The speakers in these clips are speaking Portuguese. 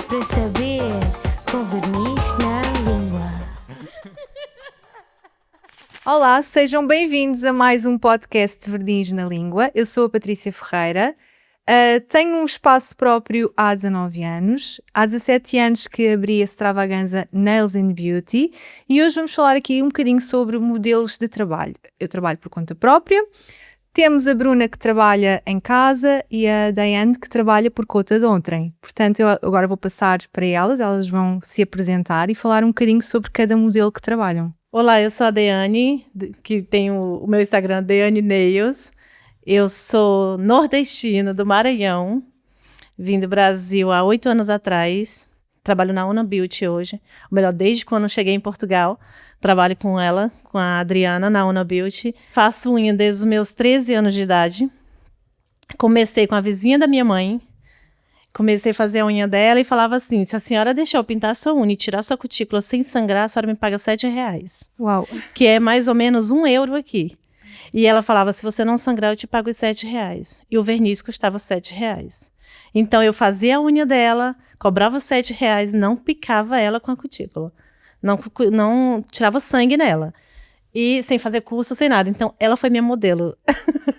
para saber, com verniz na língua. Olá, sejam bem-vindos a mais um podcast de Verniz na Língua. Eu sou a Patrícia Ferreira, tenho um espaço próprio há 19 anos, há 17 anos que abri a Extravaganza Nails and Beauty e hoje vamos falar aqui um bocadinho sobre modelos de trabalho. Eu trabalho por conta própria, temos a Bruna que trabalha em casa e a Daiane que trabalha por conta de outrem. Portanto, eu agora vou passar para elas vão se apresentar e falar um bocadinho sobre cada modelo que trabalham. Olá, eu sou a Daiane, que tem o meu Instagram, Daiane Nails. Eu sou nordestina, do Maranhão, vim do Brasil há 8 anos atrás. Trabalho na Una Beauty hoje, ou melhor, desde quando cheguei em Portugal. Trabalho com ela, com a Adriana, na Una Beauty. Faço unha desde os meus 13 anos de idade. Comecei com a vizinha da minha mãe. Comecei a fazer a unha dela e falava assim, se a senhora deixar eu pintar a sua unha e tirar a sua cutícula sem sangrar, a senhora me paga R$7. Uau! Que é mais ou menos €1 aqui. E ela falava, se você não sangrar, eu te pago os R$7. E o verniz custava R$7. Então, eu fazia a unha dela, cobrava os R$7, não picava ela com a cutícula. Não tirava sangue nela. E sem fazer curso, sem nada. Então, ela foi minha modelo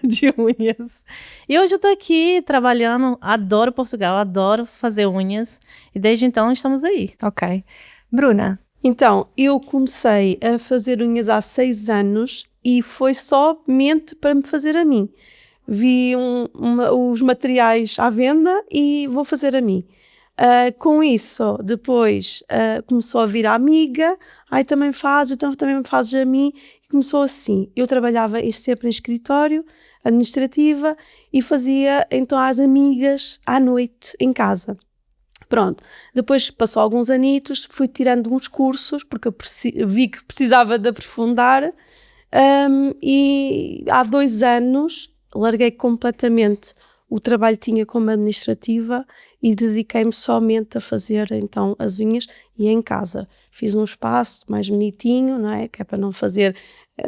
de unhas. E hoje eu tô aqui trabalhando, adoro Portugal, adoro fazer unhas. E desde então, estamos aí. Ok. Bruna? Então, eu comecei a fazer unhas há 6 anos e foi somente para me fazer a mim. Vi os materiais à venda e vou fazer a mim. Com isso, depois começou a vir a amiga, aí também faz, então também me fazes a mim, e começou assim. Eu trabalhava sempre em escritório, administrativa, e fazia então às amigas à noite em casa. Pronto, depois passou alguns anitos, fui tirando uns cursos, porque eu vi que precisava de aprofundar, e há 2 anos larguei completamente o trabalho que tinha como administrativa e dediquei-me somente a fazer então as unhas e em casa. Fiz um espaço mais bonitinho, não é? Que é para não fazer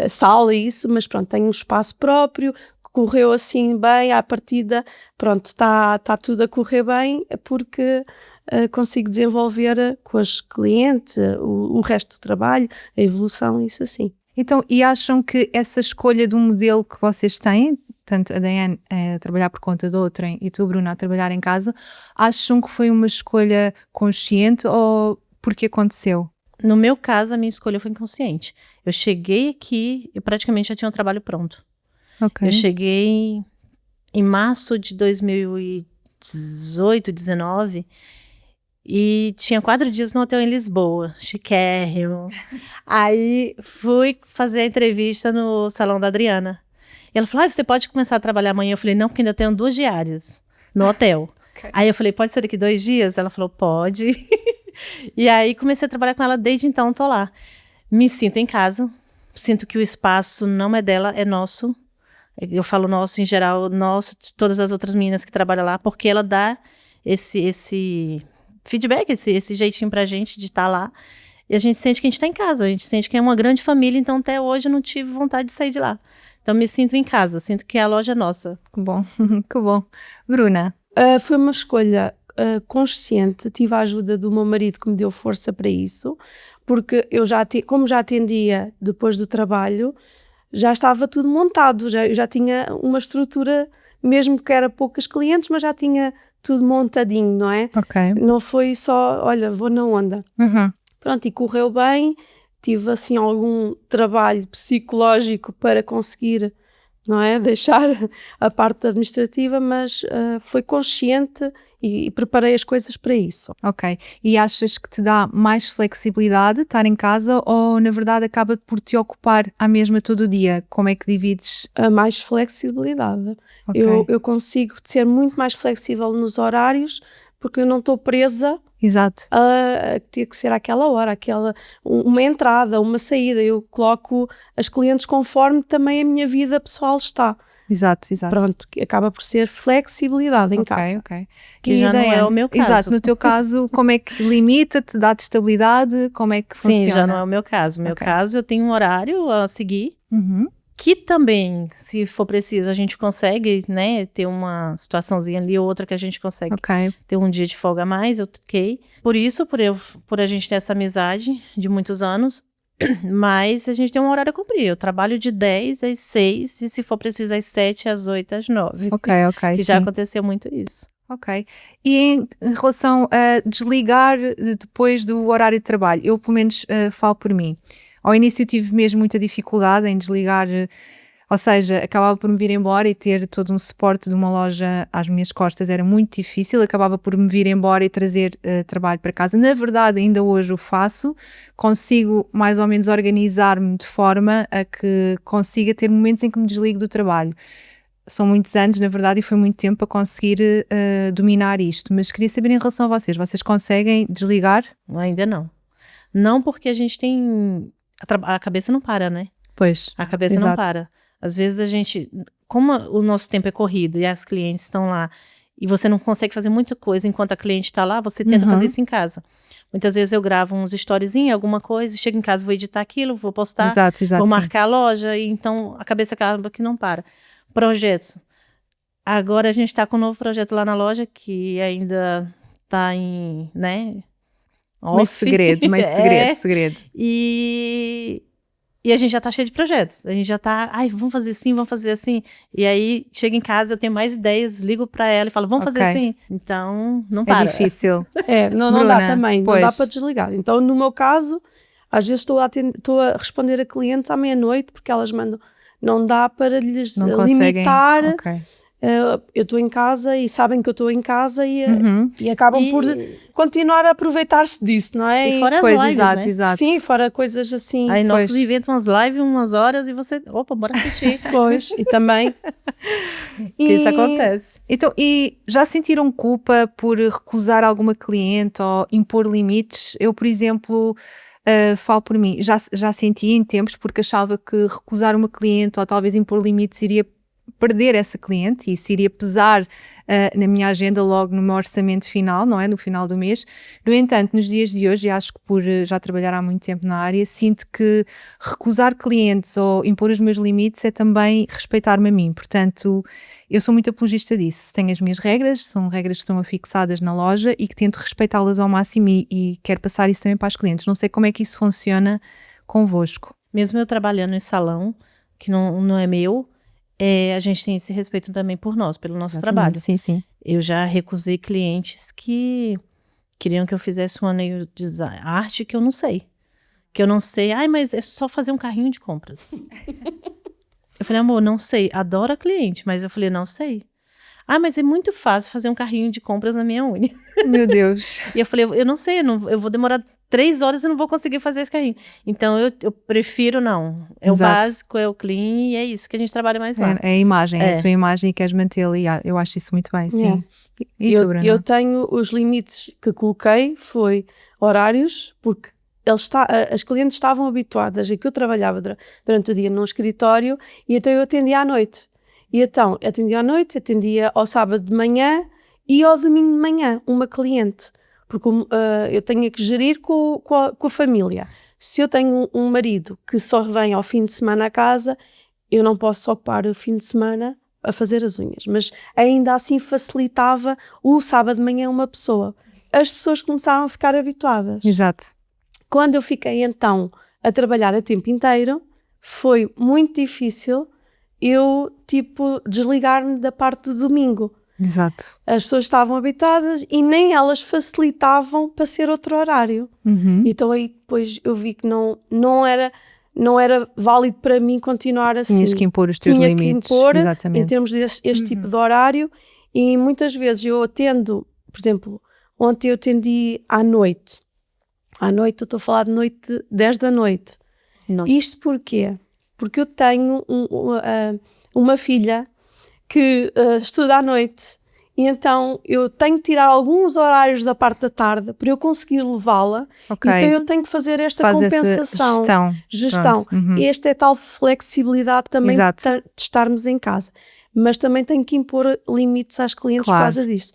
sala e isso, mas pronto, tenho um espaço próprio, correu assim bem, à partida, pronto, está tudo a correr bem porque consigo desenvolver com as clientes o resto do trabalho, a evolução, isso assim. Então, e acham que essa escolha do modelo que vocês têm, tanto a Daiane a trabalhar por conta de outrem e tu, Bruna, a trabalhar em casa, acham que foi uma escolha consciente ou porque aconteceu? No meu caso, a minha escolha foi inconsciente. Eu cheguei aqui e praticamente já tinha um trabalho pronto. Okay. Eu cheguei em março de 2018, 19 e tinha 4 dias no hotel em Lisboa, chiquérrimo. Aí fui fazer a entrevista no salão da Adriana. E ela falou, você pode começar a trabalhar amanhã? Eu falei, não, porque ainda tenho 2 diárias no hotel. Okay. Aí eu falei, pode ser daqui 2 dias? Ela falou, pode. E aí comecei a trabalhar com ela, desde então tô lá. Me sinto em casa, sinto que o espaço não é dela, é nosso. Eu falo nosso em geral, nosso, todas as outras meninas que trabalham lá, porque ela dá esse feedback, esse jeitinho pra gente de estar lá. E a gente sente que a gente tá em casa, a gente sente que é uma grande família, então até hoje eu não tive vontade de sair de lá. Então me sinto em casa, sinto que a loja é nossa. Que bom, que bom. Bruna? Foi uma escolha consciente, tive a ajuda do meu marido que me deu força para isso, porque eu como já atendia depois do trabalho, já estava tudo montado, eu já tinha uma estrutura, mesmo que era poucas clientes, mas já tinha tudo montadinho, não é? Ok. Não foi só, olha, vou na onda. Uhum. Pronto, e correu bem, tive assim algum trabalho psicológico para conseguir, não é, deixar a parte administrativa, mas foi consciente e preparei as coisas para isso. Ok. E achas que te dá mais flexibilidade estar em casa ou, na verdade, acaba por te ocupar à mesma todo o dia? Como é que divides? Mais flexibilidade. Okay. Eu consigo ser muito mais flexível nos horários porque eu não estou presa. Exato. A ter que ser àquela hora, uma entrada, uma saída. Eu coloco as clientes conforme também a minha vida pessoal está. Exato. Pronto, acaba por ser flexibilidade em casa. Ok. Que já não é o meu caso. Exato, no teu caso, como é que limita-te, dá-te estabilidade, como é que funciona? Sim, já não é o meu caso. No meu caso, eu tenho um horário a seguir. Uhum. que também, se for preciso, a gente consegue, né, ter uma situaçãozinha ali ou outra que a gente consegue Ok. ter um dia de folga a mais, ok. Por isso, por a gente ter essa amizade de muitos anos, mas a gente tem um horário a cumprir. Eu trabalho de 10 às 6 e se for preciso às 7, às 8, às 9. Ok, Que sim. já aconteceu muito isso. Ok. E em relação a desligar depois do horário de trabalho, eu pelo menos falo por mim. Ao início eu tive mesmo muita dificuldade em desligar, ou seja, acabava por me vir embora e ter todo um suporte de uma loja às minhas costas era muito difícil, acabava por me vir embora e trazer trabalho para casa. Na verdade, ainda hoje o faço, consigo mais ou menos organizar-me de forma a que consiga ter momentos em que me desligo do trabalho. São muitos anos, na verdade, e foi muito tempo para conseguir dominar isto. Mas queria saber em relação a vocês conseguem desligar? Ainda não. Não porque a gente tem... A cabeça não para, né? Pois. A cabeça não Exato. para. Às vezes a gente... Como o nosso tempo é corrido e as clientes estão lá e você não consegue fazer muita coisa enquanto a cliente está lá, você tenta fazer isso em casa. Muitas vezes eu gravo uns storyzinhos, alguma coisa, chego em casa, vou editar aquilo, vou postar, Exato, vou sim. marcar a loja, e então a cabeça acaba que não para. Projetos. Agora a gente está com um novo projeto lá na loja que ainda está em, né? Mais segredo. Segredo. E a gente já tá cheio de projetos. A gente já tá, vamos fazer assim, vamos fazer assim. E aí, chega em casa, eu tenho mais ideias, ligo pra ela e falo, vamos fazer assim. Então, não para. É difícil. Não Bruna, dá também, pois. não dá para desligar. Então, no meu caso, às vezes estou a responder a clientes à meia-noite, porque elas mandam, não dá para lhes Não conseguem. limitar. Ok. Eu estou em casa e sabem que eu estou em casa e acabam E- por continuar a aproveitar-se disso, não é? E fora as Pois, lives, exato, né? exato. Sim, fora coisas assim. Aí nós Pois. inventam umas lives, umas horas, e você, opa, bora assistir. Pois, e também. Que isso acontece. Então, e já sentiram culpa por recusar alguma cliente ou impor limites? Eu, por exemplo, falo por mim, já senti em tempos porque achava que recusar uma cliente ou talvez impor limites iria perder essa cliente e isso iria pesar na minha agenda logo no meu orçamento final, não é? No final do mês. No entanto, nos dias de hoje, e acho que por já trabalhar há muito tempo na área, sinto que recusar clientes ou impor os meus limites é também respeitar-me a mim. Portanto, eu sou muito apologista disso. Tenho as minhas regras, são regras que estão afixadas na loja e que tento respeitá-las ao máximo e quero passar isso também para os clientes. Não sei como é que isso funciona convosco. Mesmo eu trabalhando em salão, que não é meu, a gente tem esse respeito também por nós, pelo nosso trabalho. Sim, sim. Eu já recusei clientes que queriam que eu fizesse uma nail design, arte que eu não sei. Que eu não sei, mas é só fazer um carrinho de compras. Eu falei, amor, não sei, adoro a cliente, mas eu falei, não sei. Mas é muito fácil fazer um carrinho de compras na minha unha. Meu Deus. E eu falei, eu não sei, eu vou demorar 3 horas e não vou conseguir fazer esse carrinho. Então, eu prefiro não. É Exato. o básico, é o clean, e é isso que a gente trabalha mais lá. É a imagem, é É. a tua imagem e queres mantê-la e eu acho isso muito bem, sim. Yeah. E tu, Bruna? Eu tenho os limites que coloquei, foi horários, porque as clientes estavam habituadas a que eu trabalhava durante o dia num escritório e então eu atendia à noite. E então, atendia à noite, atendia ao sábado de manhã e ao domingo de manhã, uma cliente. Porque eu tenho que gerir com a família. Se eu tenho um marido que só vem ao fim de semana à casa, eu não posso ocupar o fim de semana a fazer as unhas. Mas ainda assim facilitava o sábado de manhã uma pessoa. As pessoas começaram a ficar habituadas. Exato. Quando eu fiquei então a trabalhar a tempo inteiro, foi muito difícil eu desligar-me da parte do domingo. Exato. As pessoas estavam habituadas e nem elas facilitavam para ser outro horário. Então aí depois eu vi que não era válido para mim continuar assim. Tinhas que impor os teus Tinha limites. que impor Exatamente. em termos deste tipo de horário e muitas vezes eu atendo, por exemplo, ontem eu atendi à noite. À noite, eu estou a falar de noite, 10 da noite. Noite. Isto porquê? Porque eu tenho uma filha que estuda à noite e então eu tenho que tirar alguns horários da parte da tarde para eu conseguir levá-la. Ok. Então eu tenho que fazer esta Faz compensação. essa Gestão. Pronto. Esta é tal flexibilidade também Exato. de estarmos em casa. Mas também tenho que impor limites às clientes Claro. por causa disso.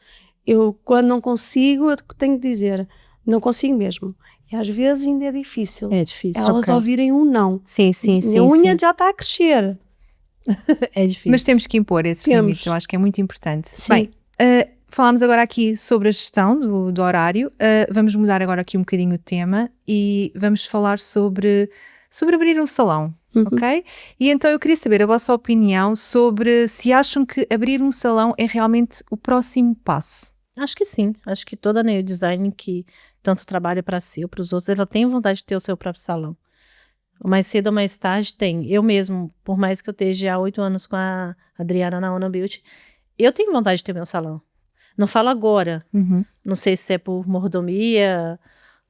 Eu, quando não consigo, eu tenho que dizer, não consigo mesmo. E às vezes ainda é difícil. É difícil. Elas ok. ouvirem um não. Sim, sim, sim. A unha sim. já está a crescer. É difícil. Mas temos que impor esses Temos. limites, eu acho que é muito importante. Sim. Bem, falámos agora aqui sobre a gestão do horário, vamos mudar agora aqui um bocadinho o tema e vamos falar sobre abrir um salão, ok? E então eu queria saber a vossa opinião sobre se acham que abrir um salão é realmente o próximo passo. Acho que sim. Acho que toda nail design que tanto trabalha para si ou para os outros, ela tem vontade de ter o seu próprio salão. Mais cedo ou mais tarde tem. Eu mesmo, por mais que eu esteja há 8 anos com a Adriana na Ona Beauty, eu tenho vontade de ter meu salão. Não falo agora. Não sei se é por mordomia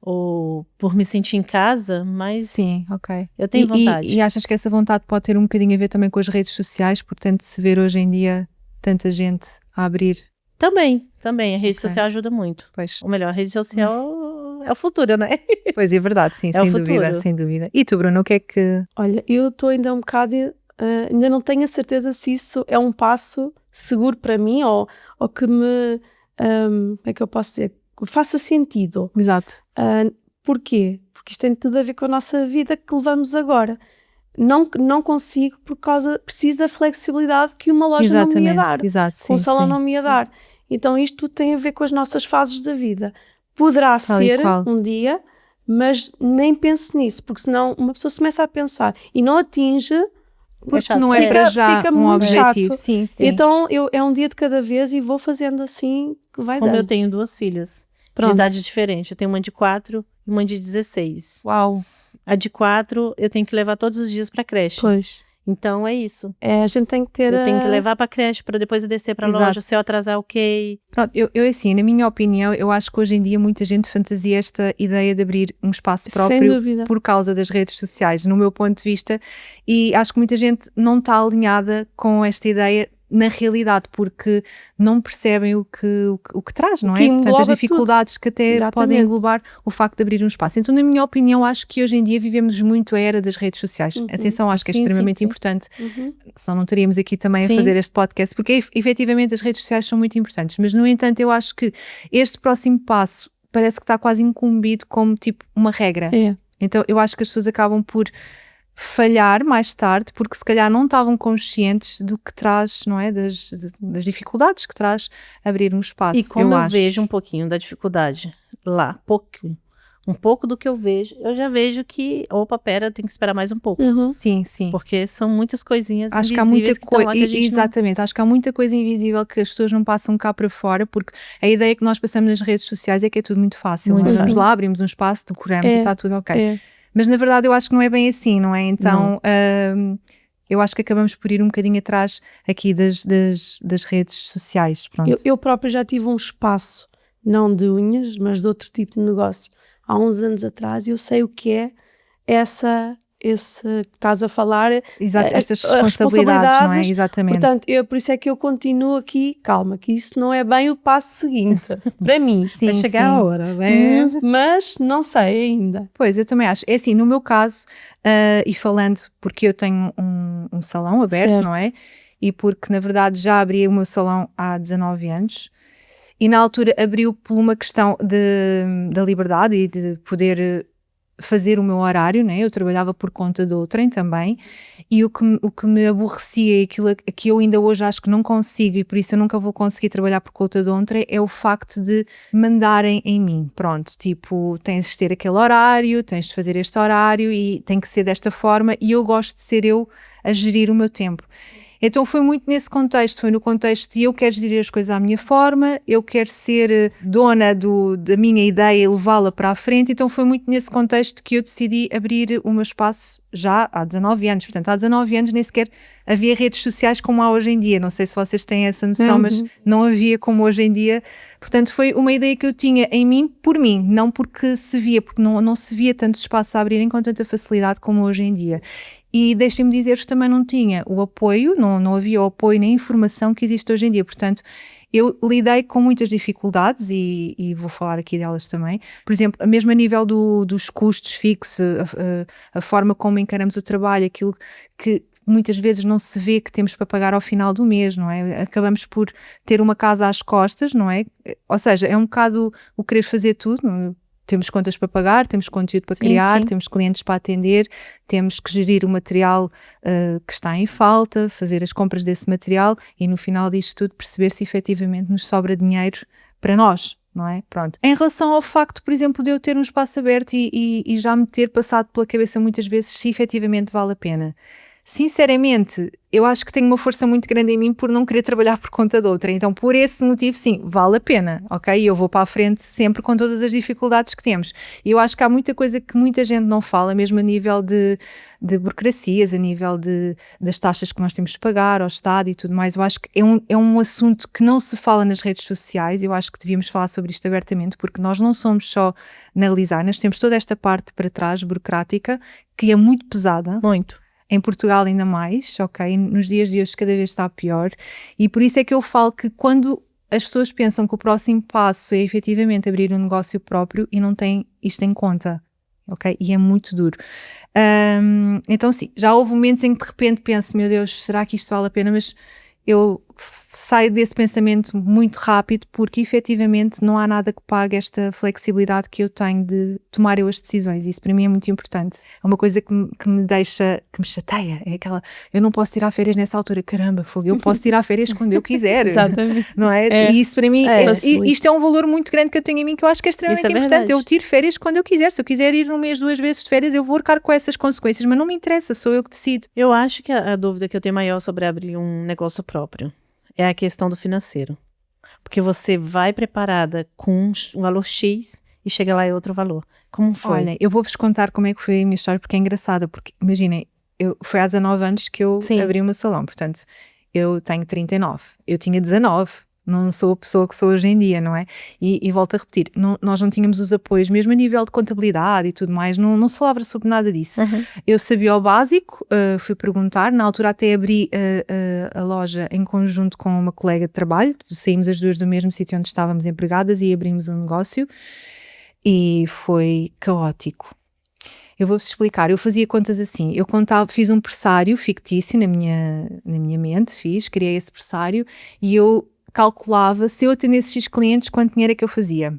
ou por me sentir em casa, mas Sim, ok. eu tenho vontade. E achas que essa vontade pode ter um bocadinho a ver também com as redes sociais, portanto se ver hoje em dia tanta gente a abrir? Também. A rede Ok. social ajuda muito. Pois, Ou melhor, a rede social é o futuro, né? pois é verdade, sim, É o sem dúvida, futuro. sem dúvida. E tu, Bruno, o que é que... Olha, eu estou ainda um bocado, ainda não tenho a certeza se isso é um passo seguro para mim ou que me, como é que eu posso dizer, que faça sentido. Exato. Porquê? Porque isto tem tudo a ver com a nossa vida que levamos agora. Não consigo preciso da flexibilidade que uma loja não me ia dar. Exato, Com o sim, salão sim. não me ia dar. Então isto tudo tem a ver com as nossas fases da vida. Poderá Tal e ser qual. um dia, mas nem pense nisso, porque senão uma pessoa se começa a pensar e não atinge, Porque chato. não é Fica- para já fica um muito objetivo. chato. Sim, sim. então é um dia de cada vez e vou fazendo assim que vai Como eu dando. tenho 2 filhas Pronto. de idade diferente. Eu tenho uma de 4 e uma de 16. Uau. A de 4 eu tenho que levar todos os dias pra creche. Pois. Então é isso. A gente tem que ter Eu tenho que levar pra creche pra depois eu descer pra Exato. loja. Se eu atrasar, ok. Pronto, eu assim, na minha opinião, eu acho que hoje em dia muita gente fantasia esta ideia de abrir um espaço Sem próprio dúvida. por causa das redes sociais, no meu ponto de vista, e acho que muita gente não está alinhada com esta ideia na realidade, porque não percebem o que traz, não que é? Portanto, as engloba dificuldades que até Exatamente. podem englobar o facto de abrir um espaço. Então, na minha opinião, acho que hoje em dia vivemos muito a era das redes sociais. Atenção, acho que é Sim, sim, extremamente sim. importante, senão não estaríamos aqui também Sim. a fazer este podcast, porque efetivamente as redes sociais são muito importantes, mas no entanto eu acho que este próximo passo parece que está quase incumbido como tipo uma regra. É. Então eu acho que as pessoas acabam por falhar mais tarde, porque se calhar não estavam conscientes do que traz, não é? Das dificuldades que traz abrir um espaço. E como eu acho. vejo um pouquinho da dificuldade lá, um pouco do que eu vejo, eu já vejo que, opa, pera, eu tenho que esperar mais um pouco. Sim, sim. Porque são muitas coisinhas Acho que há invisíveis muita que estão lá coisa, que a gente não... exatamente, acho que há muita coisa invisível que as pessoas não passam cá para fora, porque a ideia que nós passamos nas redes sociais é que é tudo muito fácil. Muito Nós vamos fácil. lá, abrimos um espaço, decoramos e está tudo ok. É. Mas na verdade eu acho que não é bem assim, não é? Então eu acho que acabamos por ir um bocadinho atrás aqui das redes sociais. Pronto. Eu própria já tive um espaço, não de unhas, mas de outro tipo de negócio, há uns anos atrás, e eu sei o que é esse que estás a falar. Exato, estas as responsabilidades, não é? Exatamente. Portanto, por isso é que eu continuo aqui, calma, que isso não é bem o passo seguinte, para mim. Sim, Vai chegar sim. a hora, né? Mas não sei ainda. Pois, eu também acho. É assim, no meu caso, e falando porque eu tenho um salão aberto, Certo. não é? E porque, na verdade, já abri o meu salão há 19 anos. E na altura abriu por uma questão da liberdade e de poder fazer o meu horário, né? Eu trabalhava por conta do outrem também, e o que me aborrecia e aquilo que eu ainda hoje acho que não consigo, e por isso eu nunca vou conseguir trabalhar por conta do outrem, é o facto de mandarem em mim. Pronto, tipo, tens de ter aquele horário, tens de fazer este horário e tem que ser desta forma, e eu gosto de ser eu a gerir o meu tempo. Então foi muito nesse contexto, foi no contexto de eu quero gerir as coisas à minha forma, eu quero ser dona da minha ideia e levá-la para a frente, então foi muito nesse contexto que eu decidi abrir o meu espaço já há 19 anos, portanto há 19 anos nem sequer havia redes sociais como há hoje em dia, não sei se vocês têm essa noção, mas não havia como hoje em dia, portanto foi uma ideia que eu tinha em mim, por mim, não porque se via, porque não se via tanto espaço a abrirem com tanta facilidade como hoje em dia. E deixem-me dizer-vos, também não tinha o apoio, não havia o apoio nem a informação que existe hoje em dia. Portanto, eu lidei com muitas dificuldades e vou falar aqui delas também. Por exemplo, mesmo a nível dos custos fixos, a forma como encaramos o trabalho, aquilo que muitas vezes não se vê que temos para pagar ao final do mês, não é? Acabamos por ter uma casa às costas, não é? Ou seja, é um bocado o querer fazer tudo, não é? temos contas para pagar, temos conteúdo para criar, temos clientes para atender, temos que gerir o material que está em falta, fazer as compras desse material e no final disto tudo perceber se efetivamente nos sobra dinheiro para nós, não é? Pronto. Em relação ao facto, por exemplo, de eu ter um espaço aberto e já me ter passado pela cabeça muitas vezes se efetivamente vale a pena. Sinceramente, eu acho que tenho uma força muito grande em mim por não querer trabalhar por conta de outra. Então, por esse motivo, sim, vale a pena, ok? Eu vou para a frente sempre com todas as dificuldades que temos. E eu acho que há muita coisa que muita gente não fala, mesmo a nível de burocracias, a nível das taxas que nós temos de pagar ao Estado e tudo mais. Eu acho que é um assunto que não se fala nas redes sociais. Eu acho que devíamos falar sobre isto abertamente, porque nós não somos só designers, temos toda esta parte para trás, burocrática, que é muito pesada. Muito. Em Portugal ainda mais, ok? Nos dias de hoje cada vez está pior e por isso é que eu falo que quando as pessoas pensam que o próximo passo é efetivamente abrir um negócio próprio e não têm isto em conta, ok? E é muito duro. Então sim, já houve momentos em que de repente penso, meu Deus, será que isto vale a pena? Mas eu saio desse pensamento muito rápido porque efetivamente não há nada que pague esta flexibilidade que eu tenho de tomar eu as decisões. Isso para mim é muito importante. É uma coisa que me deixa, que me chateia. É aquela, eu não posso tirar férias nessa altura. Caramba, fogo, eu posso tirar férias quando eu quiser. Exatamente. Não é? E isso para mim, isto é um valor muito grande que eu tenho em mim que eu acho que é extremamente importante. Verdade. Eu tiro férias quando eu quiser. Se eu quiser ir um mês, 2 vezes de férias, eu vou arcar com essas consequências, mas não me interessa, sou eu que decido. Eu acho que a dúvida que eu tenho maior sobre abrir um negócio próprio é a questão do financeiro. Porque você vai preparada com um valor X e chega lá é outro valor. Como foi? Olha, eu vou-vos contar como é que foi a minha história, porque é engraçada. Porque, imaginem, foi há 19 anos que eu abri o meu salão. Portanto, eu tenho 39. Eu tinha 19. Não sou a pessoa que sou hoje em dia, não é? E volto a repetir, nós não tínhamos os apoios, mesmo a nível de contabilidade e tudo mais, não se falava sobre nada disso. Eu sabia o básico, fui perguntar, na altura até abri a loja em conjunto com uma colega de trabalho, saímos as duas do mesmo sítio onde estávamos empregadas e abrimos um negócio e foi caótico. Eu vou-vos explicar, eu fazia contas assim, eu contava, fiz um pressário fictício na minha mente, criei esse pressário e eu calculava se eu atendesse X clientes quanto dinheiro é que eu fazia.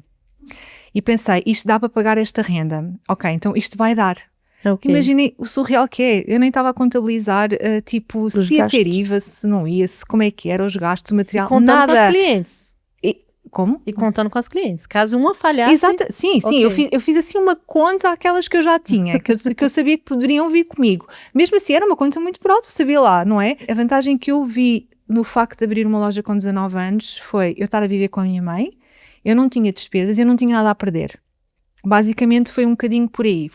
E pensei, isto dá para pagar esta renda. Ok, então isto vai dar. Okay. Imaginem o surreal que é. Eu nem estava a contabilizar, tipo, os se gastos. Ia ter IVA, se não ia, se como é que era, os gastos, o material, e contando nada. Com os clientes. Como? E contando com os clientes. Caso uma falhasse... Exato, sim, okay. eu fiz assim uma conta àquelas que eu já tinha, que eu sabia que poderiam vir comigo. Mesmo assim, era uma conta muito por alto, sabia lá, não é? A vantagem que eu vi no facto de abrir uma loja com 19 anos foi eu estar a viver com a minha mãe, eu não tinha despesas, eu não tinha nada a perder. Basicamente foi um bocadinho por aí.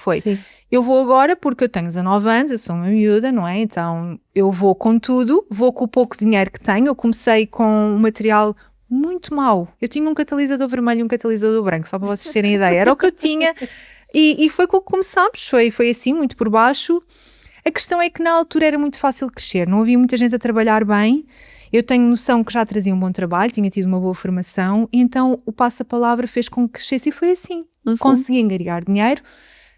Eu vou agora porque eu tenho 19 anos, eu sou uma miúda, não é? Então eu vou com tudo, vou com o pouco dinheiro que tenho. Eu comecei com um material muito mau. Eu tinha um catalisador vermelho e um catalisador branco, só para vocês terem ideia. Era o que eu tinha e foi com o que começámos. Foi assim, muito por baixo. A questão é que na altura era muito fácil crescer, não havia muita gente a trabalhar bem. Eu tenho noção que já trazia um bom trabalho, tinha tido uma boa formação, e então o passa-palavra fez com que crescesse e foi assim. Consegui angariar dinheiro,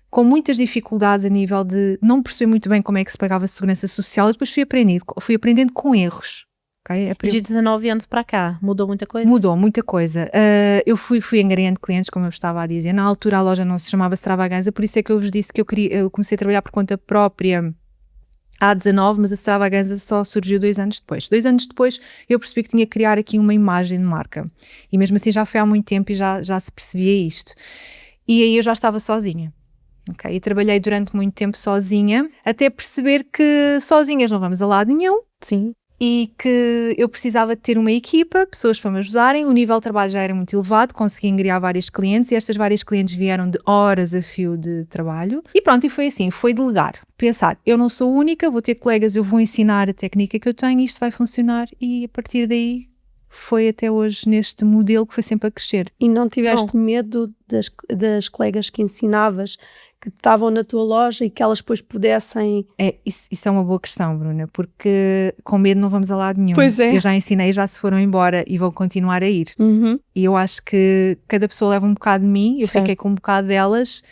com muitas dificuldades a nível de não perceber muito bem como é que se pagava a segurança social, e depois fui aprendendo com erros. Okay? E de 19 anos para cá, mudou muita coisa? Mudou muita coisa. Eu fui angariando clientes, como eu estava a dizer. Na altura a loja não se chamava Extravaganza, por isso é que eu vos disse que eu comecei a trabalhar por conta própria há 19, mas a Extravaganza só surgiu 2 anos depois. 2 anos depois eu percebi que tinha que criar aqui uma imagem de marca. E mesmo assim já foi há muito tempo e já se percebia isto. E aí eu já estava sozinha. Okay? E trabalhei durante muito tempo sozinha, até perceber que sozinhas não vamos a lado nenhum. Sim. E que eu precisava de ter uma equipa, pessoas para me ajudarem. O nível de trabalho já era muito elevado, consegui angariar vários clientes e estas várias clientes vieram de horas a fio de trabalho. E pronto, e foi assim, foi delegar. Pensar, eu não sou única, vou ter colegas, eu vou ensinar a técnica que eu tenho e isto vai funcionar. E a partir daí foi até hoje neste modelo que foi sempre a crescer. E não tiveste medo das colegas que ensinavas, que estavam na tua loja e que elas depois pudessem... Isso é uma boa questão, Bruna, porque com medo não vamos a lado nenhum. Pois é. Eu já ensinei, já se foram embora e vão continuar a ir. E eu acho que cada pessoa leva um bocado de mim, eu fiquei com um bocado delas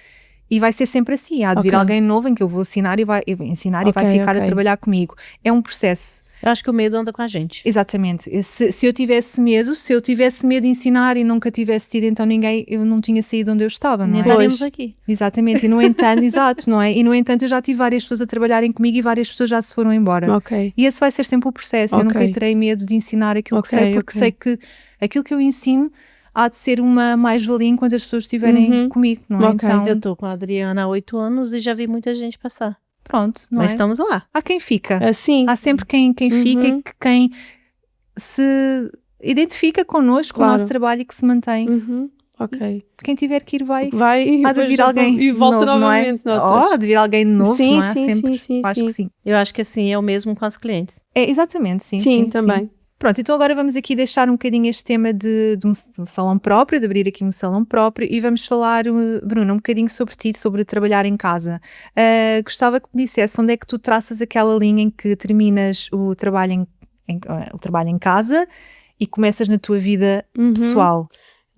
e vai ser sempre assim. Há de vir alguém novo em que eu vou ensinar e vai ensinar e vai ficar a trabalhar comigo. É um processo. Eu acho que o medo anda com a gente. Exatamente. Se eu tivesse medo de ensinar e nunca tivesse tido, então eu não tinha saído onde eu estava, não Nem é? estaremos aqui. Exatamente. E no entanto, exato, não é? E no entanto eu já tive várias pessoas a trabalharem comigo e várias pessoas já se foram embora. Ok. E esse vai ser sempre o processo. Eu nunca terei medo de ensinar aquilo que sei, porque sei que aquilo que eu ensino há de ser uma mais-valia enquanto as pessoas estiverem comigo, não é? Ok. Então, Eu estou com a Adriana há 8 anos e já vi muita gente passar. pronto, não Mas é? estamos lá. Há quem fica. Assim. Há sempre quem fica e quem se identifica connosco, com o Claro. nosso trabalho e que se mantém. Ok. Quem tiver que ir vai. Vai e Há de depois vir já alguém e volta novo, novamente. não é? Há de vir alguém novo, Sim, não é? sim, Sempre. sim, Acho sim. que sim. Eu acho que assim é o mesmo com as clientes. É, exatamente, sim. Sim, também. Pronto, então agora vamos aqui deixar um bocadinho este tema de um salão próprio, de abrir aqui um salão próprio e vamos falar, Bruna, um bocadinho sobre ti, sobre trabalhar em casa. Gostava que me dissesse onde é que tu traças aquela linha em que terminas o trabalho em casa e começas na tua vida pessoal.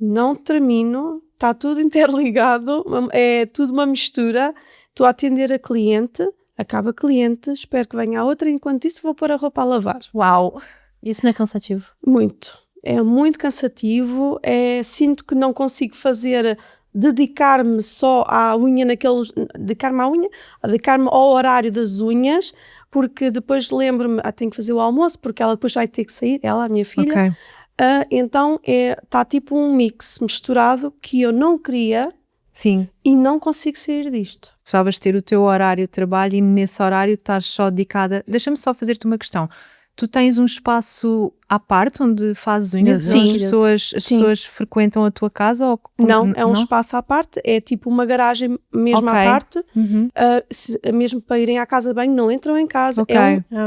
Não termino, está tudo interligado, é tudo uma mistura. Estou a atender a cliente, acaba cliente, espero que venha a outra, enquanto isso vou pôr a roupa a lavar. Uau! Isso não é cansativo? Muito. É muito cansativo, sinto que não consigo dedicar-me só à unha dedicar-me ao horário das unhas, porque depois lembro-me, tenho que fazer o almoço, porque ela depois vai ter que sair, ela, a minha filha. Ok. Então está tipo um mix misturado que eu não queria Sim. e não consigo sair disto. Gostavas de ter o teu horário de trabalho e nesse horário estás só dedicada. Deixa-me só fazer-te uma questão. Tu tens um espaço à parte onde fazes unhas? Sim. As pessoas frequentam a tua casa? Ou Não, é um espaço à parte, é tipo uma garagem mesmo à Ok. parte. Uhum. Mesmo para irem à casa de banho, não entram em casa. Ok,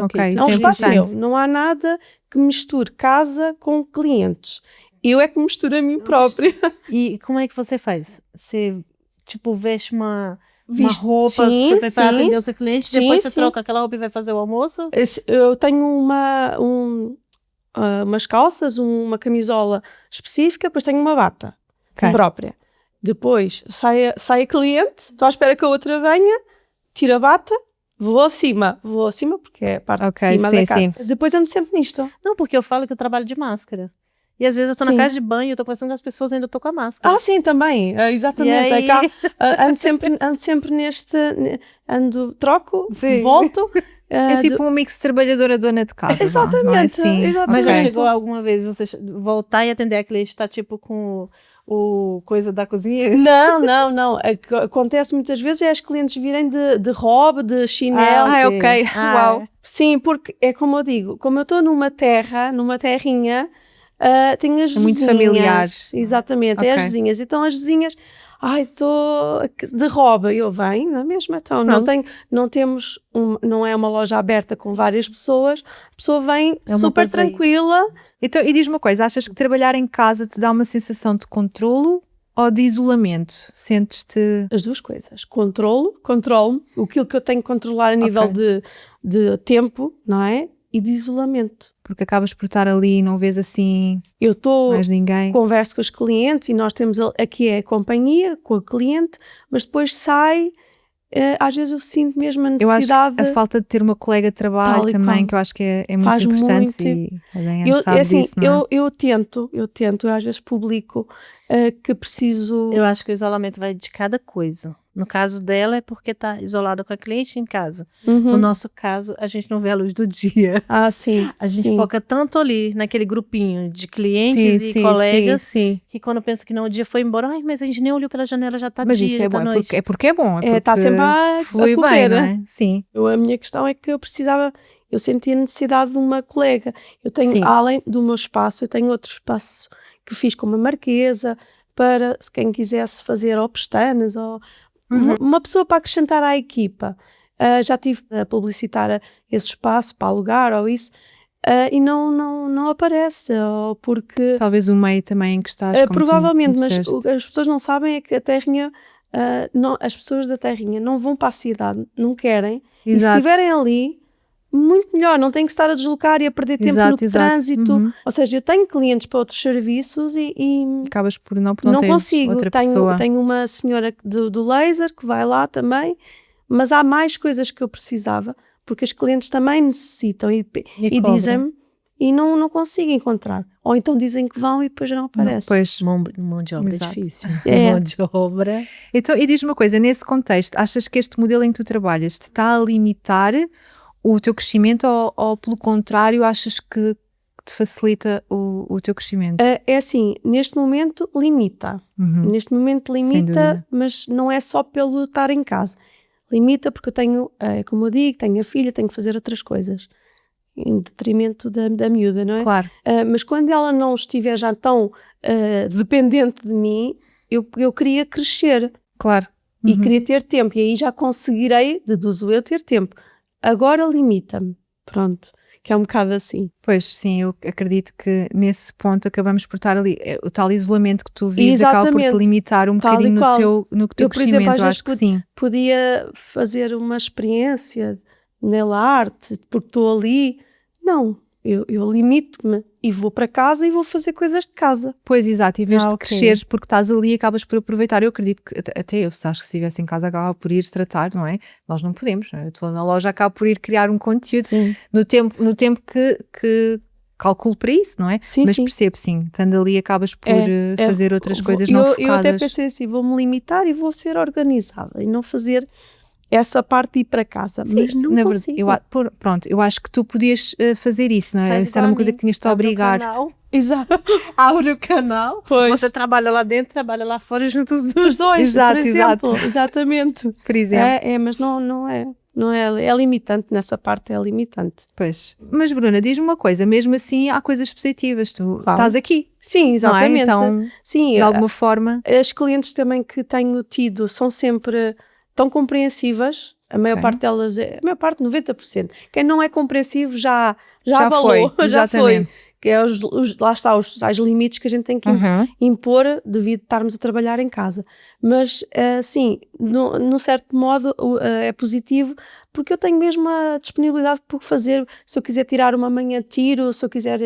ok. É Isso um é espaço importante. meu. Não há nada que misture casa com clientes. Eu é que misturo a mim própria. E como é que você faz? Você, tipo, veste uma Visto- roupa sim, super para sim. atender o seu cliente, Sim, depois você sim. troca aquela roupa e vai fazer o almoço? Eu tenho umas calças, uma camisola específica, depois tenho uma bata Ok. própria. Depois sai a cliente, estou à espera que a outra venha, tiro a bata, vou acima porque é a parte Ok, de cima sim, da casa. sim. Depois ando sempre nisto. Não, porque eu falo que eu trabalho de máscara. E às vezes eu tô na Sim. casa de banho, eu tô conversando com as pessoas e ainda tô com a máscara. Ah, sim, também, exatamente. E aí? Ando sempre neste, troco, Sim. volto. É tipo um mix de trabalhadora dona de casa. Exatamente, não é? Sim. exatamente. Mas já Ok. chegou alguma vez você voltar e atender a cliente, tá tipo com o coisa da cozinha? Não. Acontece muitas vezes as clientes virem de robe, de chinelo. Ah, ok. Uau. Sim, porque é como eu digo, como eu estou numa terrinha, tenho as É muito vizinhas. familiar. Exatamente, é as Ok. vizinhas. Então as vizinhas, estou de robe. Eu venho, não é mesmo? Então não é uma loja aberta com várias pessoas. A pessoa vem É uma super coisa aí. tranquila. Então, e diz-me uma coisa, achas que trabalhar em casa te dá uma sensação de controlo ou de isolamento? Sentes-te... As duas coisas. Controlo aquilo que eu tenho que controlar a nível de tempo, não é? E de isolamento. Porque acabas por estar ali e não vês assim Eu mais ninguém. converso com os clientes e nós temos aqui a companhia com a cliente, mas depois sai, às vezes eu sinto mesmo a Eu acho necessidade. que a falta de ter uma colega de trabalho Tal e também, qual. que eu acho que é muito Faz importante muito. e a Diana sabe disso, não é? eu tento, eu às vezes publico que preciso. Eu acho que o isolamento vai de cada coisa. No caso dela é porque tá isolada com a cliente em casa. Uhum. No nosso caso, a gente não vê a luz do dia. Sim. A gente sim. foca tanto ali naquele grupinho de clientes e colegas sim. que quando pensa que não, o dia foi embora, mas a gente nem olhou pela janela, já tá Mas dia, isso já é bom, tá noite. é porque é bom. É tá porque sempre a flui correr, bem, não né? é? Sim. A minha questão é que eu sentia a necessidade de uma colega. Eu tenho, Sim. além do meu espaço, eu tenho outro espaço que fiz com uma marquesa para, se quem quisesse fazer ou pestanas ou uma pessoa para acrescentar à equipa. Já tive a publicitar esse espaço para alugar ou isso e não aparece, ou porque Talvez o meio também em que estás, como provavelmente, tu mas disseste. o que as pessoas não sabem é que a terrinha, as pessoas da terrinha não vão para a cidade, não querem, e se Exato. estiverem ali, muito melhor, não têm que estar a deslocar e a perder tempo Exato, no exato. trânsito. Uhum. Ou seja, eu tenho clientes para outros serviços e Acabas por não não teres consigo. outra pessoa. Tenho uma senhora do laser que vai lá também, mas há mais coisas que eu precisava porque os clientes também necessitam e cobram. dizem-me e não consigo encontrar. Ou então dizem que vão e depois já não aparece. Pois. Mão de obra Exato. é difícil. É. Mão de obra. Então, e diz-me uma coisa, nesse contexto, achas que este modelo em que tu trabalhas te está a limitar o teu crescimento ou pelo contrário, achas que te facilita o teu crescimento? É assim, neste momento limita. Uhum. Neste momento Sem limita, dúvida. mas não é só pelo estar em casa. Limita porque eu tenho, como eu digo, tenho a filha, tenho que fazer outras coisas. Em detrimento da miúda, não é? Claro. Mas quando ela não estiver já tão dependente de mim, eu queria crescer Claro. e Uhum. queria ter tempo. E aí já conseguirei, deduzo eu, ter tempo. Agora limita-me. Pronto. Que é um bocado assim. Pois sim, eu acredito que nesse ponto acabamos por estar ali. O tal isolamento que tu vives acaba por te Exatamente. limitar um Tal e bocadinho no qual. teu Eu, por exemplo, crescimento. às Eu vezes acho que sim. podia fazer uma experiência nela arte, porque estou ali. Não, eu limito-me e vou para casa e vou fazer coisas de casa. Pois, exato, em vez de ok. cresceres porque estás ali, acabas por aproveitar. Eu acredito que até eu, se acho que se estivesse em casa, acaba por ir tratar, não é? Nós não podemos, não é? Eu estou na loja, acabo por ir criar um conteúdo Sim. no tempo que calculo para isso, não é? Sim, Mas sim. percebo, sim, estando ali acabas por fazer outras coisas eu, não eu focadas. até pensei assim, vou-me limitar e vou ser organizada e não fazer essa parte de ir para casa. Mas não na consigo. verdade, pronto, eu acho que tu podias fazer isso, não é? Faz Isso era uma igual a coisa mim. que tinhas de te Abre o obrigar. canal, Exato. abre o canal. Pois. Você trabalha lá dentro, trabalha lá fora e junta os dois. Os dois, Exato, por exemplo. Exatamente. Por exemplo. Mas não é. Não é. É limitante nessa parte, é limitante. Pois. Mas Bruna, diz-me uma coisa, mesmo assim há coisas positivas, tu Claro. estás aqui, Sim, exatamente. não é? Então, Sim, de alguma forma, as clientes também que tenho tido são sempre tão compreensivas. A maior Ok. parte delas, a maior parte, 90%. Quem não é compreensivo já Já abalou, foi, já foi. exatamente. Que é lá está, os tais limites que a gente tem que impor devido a estarmos a trabalhar em casa. Mas, sim, no certo modo é positivo, porque eu tenho mesmo a disponibilidade por fazer. Se eu quiser tirar uma manhã, tiro. Se eu quiser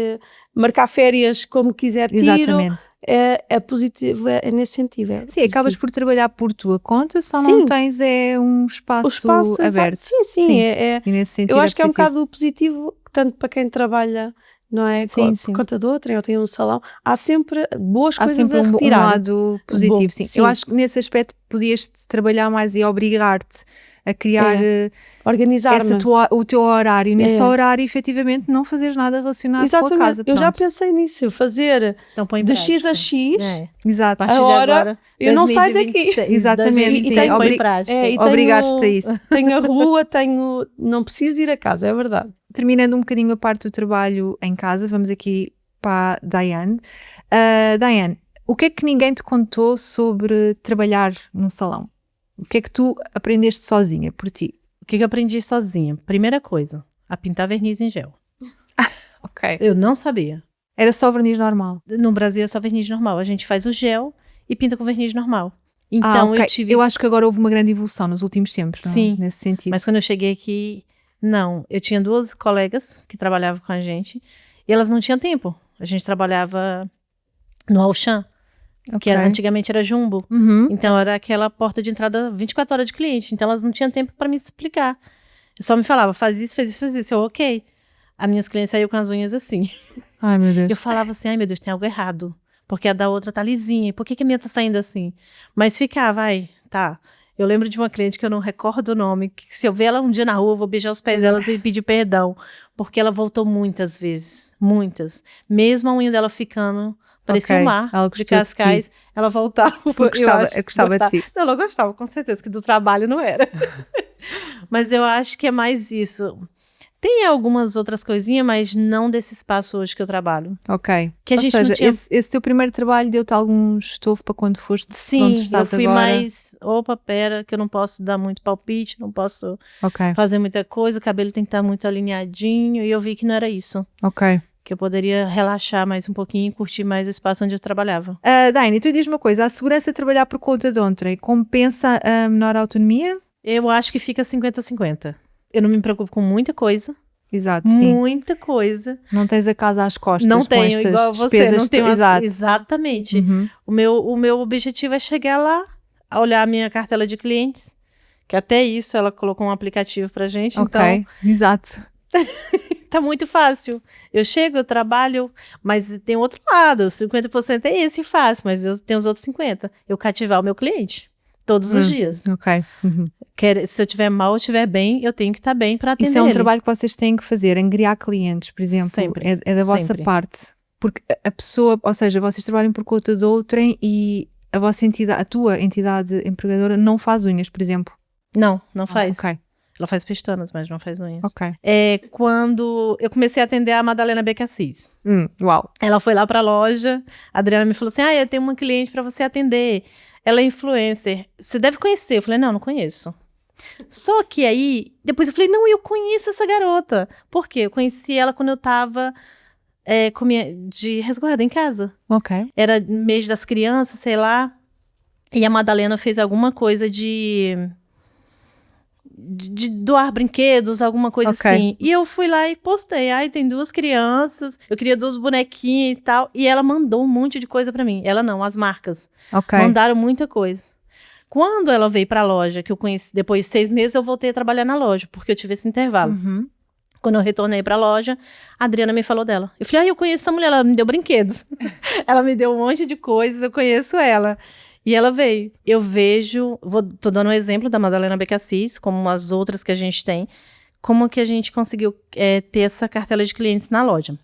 marcar férias como quiser, tiro. Exatamente. É positivo, é nesse sentido. Sim, acabas por trabalhar por tua conta, só Sim. não tens um espaço, O espaço aberto. exato. Sim. E nesse sentido Eu acho que é um positivo. bocado positivo, tanto para quem trabalha, não é? Sim, Por sim. conta de outra, eu tenho um salão. Há sempre boas Há coisas sempre a um retirar. lado positivo, Bom, sim. sim. Eu acho que nesse aspecto podias trabalhar mais e obrigar-te a criar Organizar-me. o teu horário. Nesse É. horário, efetivamente, não fazeres nada relacionado com a Exatamente. casa. Eu já Pronto. pensei nisso. Eu fazer Então põe em de X a prática. X. É. Exato. A partir A de hora, agora, eu não saio 2026, daqui. Exatamente, 2026 sim. põe em prática. E Obrigaste-te a isso. Tenho a rua, não preciso ir a casa, é verdade. Terminando um bocadinho a parte do trabalho em casa, vamos aqui para a Diane. Diane, o que é que ninguém te contou sobre trabalhar num salão? O que é que tu aprendeste sozinha, por ti? O que eu aprendi sozinha? Primeira coisa, a pintar verniz em gel. Ok. Eu não sabia. Era só verniz normal? No Brasil é só verniz normal. A gente faz o gel e pinta com verniz normal. Então ok. eu tive... Eu acho que agora houve uma grande evolução nos últimos tempos, não é? Sim, Nesse sentido. Mas quando eu cheguei aqui, não. Eu tinha 2 colegas que trabalhavam com a gente e elas não tinham tempo. A gente trabalhava no Auchan, que antigamente era Jumbo. Uhum. Então era aquela porta de entrada 24 horas de cliente. Então elas não tinham tempo para me explicar. Eu só me falava, faz isso, faz isso, faz isso. Eu, ok. As minhas clientes saíam com as unhas assim. Ai, meu Deus. Eu falava assim, ai meu Deus, tem algo errado. Porque a da outra tá lisinha. E por que a minha tá saindo assim? Mas ficava, tá. Eu lembro de uma cliente que eu não recordo o nome, que se eu ver ela um dia na rua, eu vou beijar os pés dela e pedir perdão. Porque ela voltou muitas vezes. Muitas. Mesmo a unha dela ficando, parecia um mar Ela de gostou de cascais. ti. Ela voltava. Porque gostava de ti. Não, ela gostava, com certeza, que do trabalho não era. Mas eu acho que é mais isso. Tem algumas outras coisinhas, mas não desse espaço hoje que eu trabalho. Ok. Que a Ou gente seja, não tinha... esse teu primeiro trabalho deu-te algum estofo para quando foste Sim, onde eu estás fui agora? mais... Opa, pera, que eu não posso dar muito palpite, não posso Ok, fazer muita coisa, o cabelo tem que estar muito alinhadinho, e eu vi que não era isso. ok. Que eu poderia relaxar mais um pouquinho e curtir mais o espaço onde eu trabalhava. Dani, tu diz uma coisa, a segurança de trabalhar por conta de outrem compensa a menor autonomia? Eu acho que fica 50-50. Eu não me preocupo com muita coisa. Exato, sim. Muita coisa. Não tens a casa às costas Não com tenho, estas igual você. despesas. Não tenho Exato. Exatamente. Uhum. O meu objetivo é chegar lá, olhar a minha cartela de clientes, Que até isso ela colocou um aplicativo pra gente, Ok, exato. tá muito fácil. Eu chego, eu trabalho, mas tem outro lado. 50% é esse fácil, mas eu tenho os outros 50%. Eu cativar o meu cliente todos os dias. Ok. Uhum. Se eu tiver mal ou tiver bem, eu tenho que estar bem para atender Isso é um ele. trabalho que vocês têm que fazer, angriar clientes, por exemplo. Sempre, É da vossa sempre. parte. Porque a pessoa, ou seja, vocês trabalham por conta de outrem e a vossa entidade, a tua entidade empregadora não faz unhas, por exemplo. Não faz. Ok, Ela faz pestanas, mas não faz unhas. ok. É quando eu comecei a atender a Madalena Becassis. Uau. Ela foi lá pra loja, a Adriana me falou assim, eu tenho uma cliente pra você atender. Ela é influencer. Você deve conhecer. Eu falei, não conheço. Só que aí, depois eu falei, não, eu conheço essa garota. Por quê? Eu conheci ela quando eu tava de resguardo em casa. Ok. Era mês das crianças, sei lá. E a Madalena fez alguma coisa de doar brinquedos, alguma coisa Ok. assim. E eu fui lá e postei. Tem 2 crianças, eu queria 2 bonequinhas e tal. E ela mandou um monte de coisa pra mim. Ela não, as marcas. Ok. Mandaram muita coisa. Quando ela veio pra loja, que eu conheci, depois de 6 meses, eu voltei a trabalhar na loja, porque eu tive esse intervalo. Uhum. Quando eu retornei pra loja, a Adriana me falou dela. Eu falei, eu conheço essa mulher, ela me deu brinquedos. Ela me deu um monte de coisas, eu conheço ela. E ela veio. Eu vejo, tô dando um exemplo da Madalena Becassis, como as outras que a gente tem, como que a gente conseguiu ter essa cartela de clientes na loja.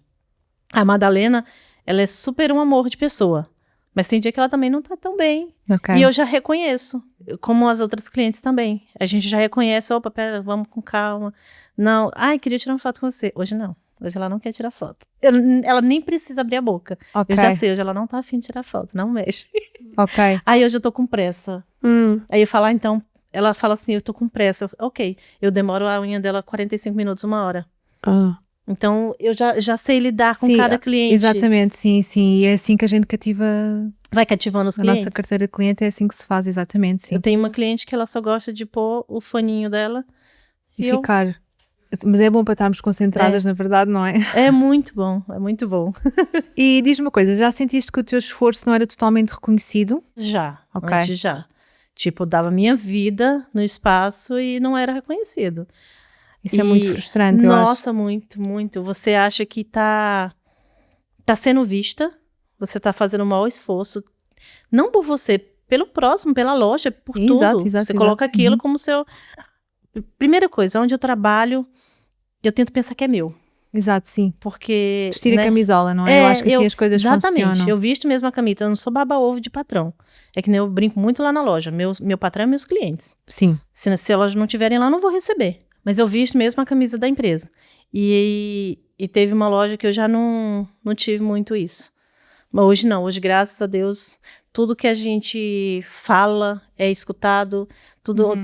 A Madalena, ela é super um amor de pessoa, mas tem dia que ela também não tá tão bem. Ok. E eu já reconheço, como as outras clientes também. A gente já reconhece, opa, pera, vamos com calma. Não, queria tirar uma foto com você. Hoje não. Hoje ela não quer tirar foto. Ela nem precisa abrir a boca. Ok. Eu já sei, hoje ela não tá afim de tirar foto, não mexe. Ok. Aí hoje eu tô com pressa. Aí eu falo, então, ela fala assim, eu tô com pressa. Ok, eu demoro a unha dela 45 minutos, 1 hora. Então, eu já sei lidar com Sim, cada cliente. Exatamente, sim. E é assim que a gente cativa Vai cativando os a clientes. nossa carteira de cliente, é assim que se faz, exatamente, sim. Eu tenho uma cliente que ela só gosta de pôr o faninho dela. E eu- ficar. Mas é bom para estarmos concentradas, na verdade, não é? É muito bom, é muito bom. E diz-me uma coisa, já sentiste que o teu esforço não era totalmente reconhecido? Já, Ok. antes já. Tipo, eu dava minha vida no espaço e não era reconhecido. Isso é muito frustrante, eu acho. Nossa, muito, muito. Você acha que tá sendo vista, você tá fazendo o maior esforço, não por você, pelo próximo, pela loja, por Exato, tudo. exato, Você exato. coloca aquilo Uhum. como seu... Primeira coisa, onde eu trabalho, eu tento pensar que é meu. Exato, sim. Porque... Vestir né? a camisola, não é? Eu acho que assim as coisas Exatamente. funcionam. Eu visto mesmo a camisa, eu não sou baba-ovo de patrão. É que nem eu brinco muito lá na loja. Meu patrão é meus clientes. Sim. Se elas não estiverem lá, eu não vou receber. Mas eu visto mesmo a camisa da empresa. E teve uma loja que eu já não tive muito isso. Mas hoje não. Hoje, graças a Deus, tudo que a gente fala é escutado.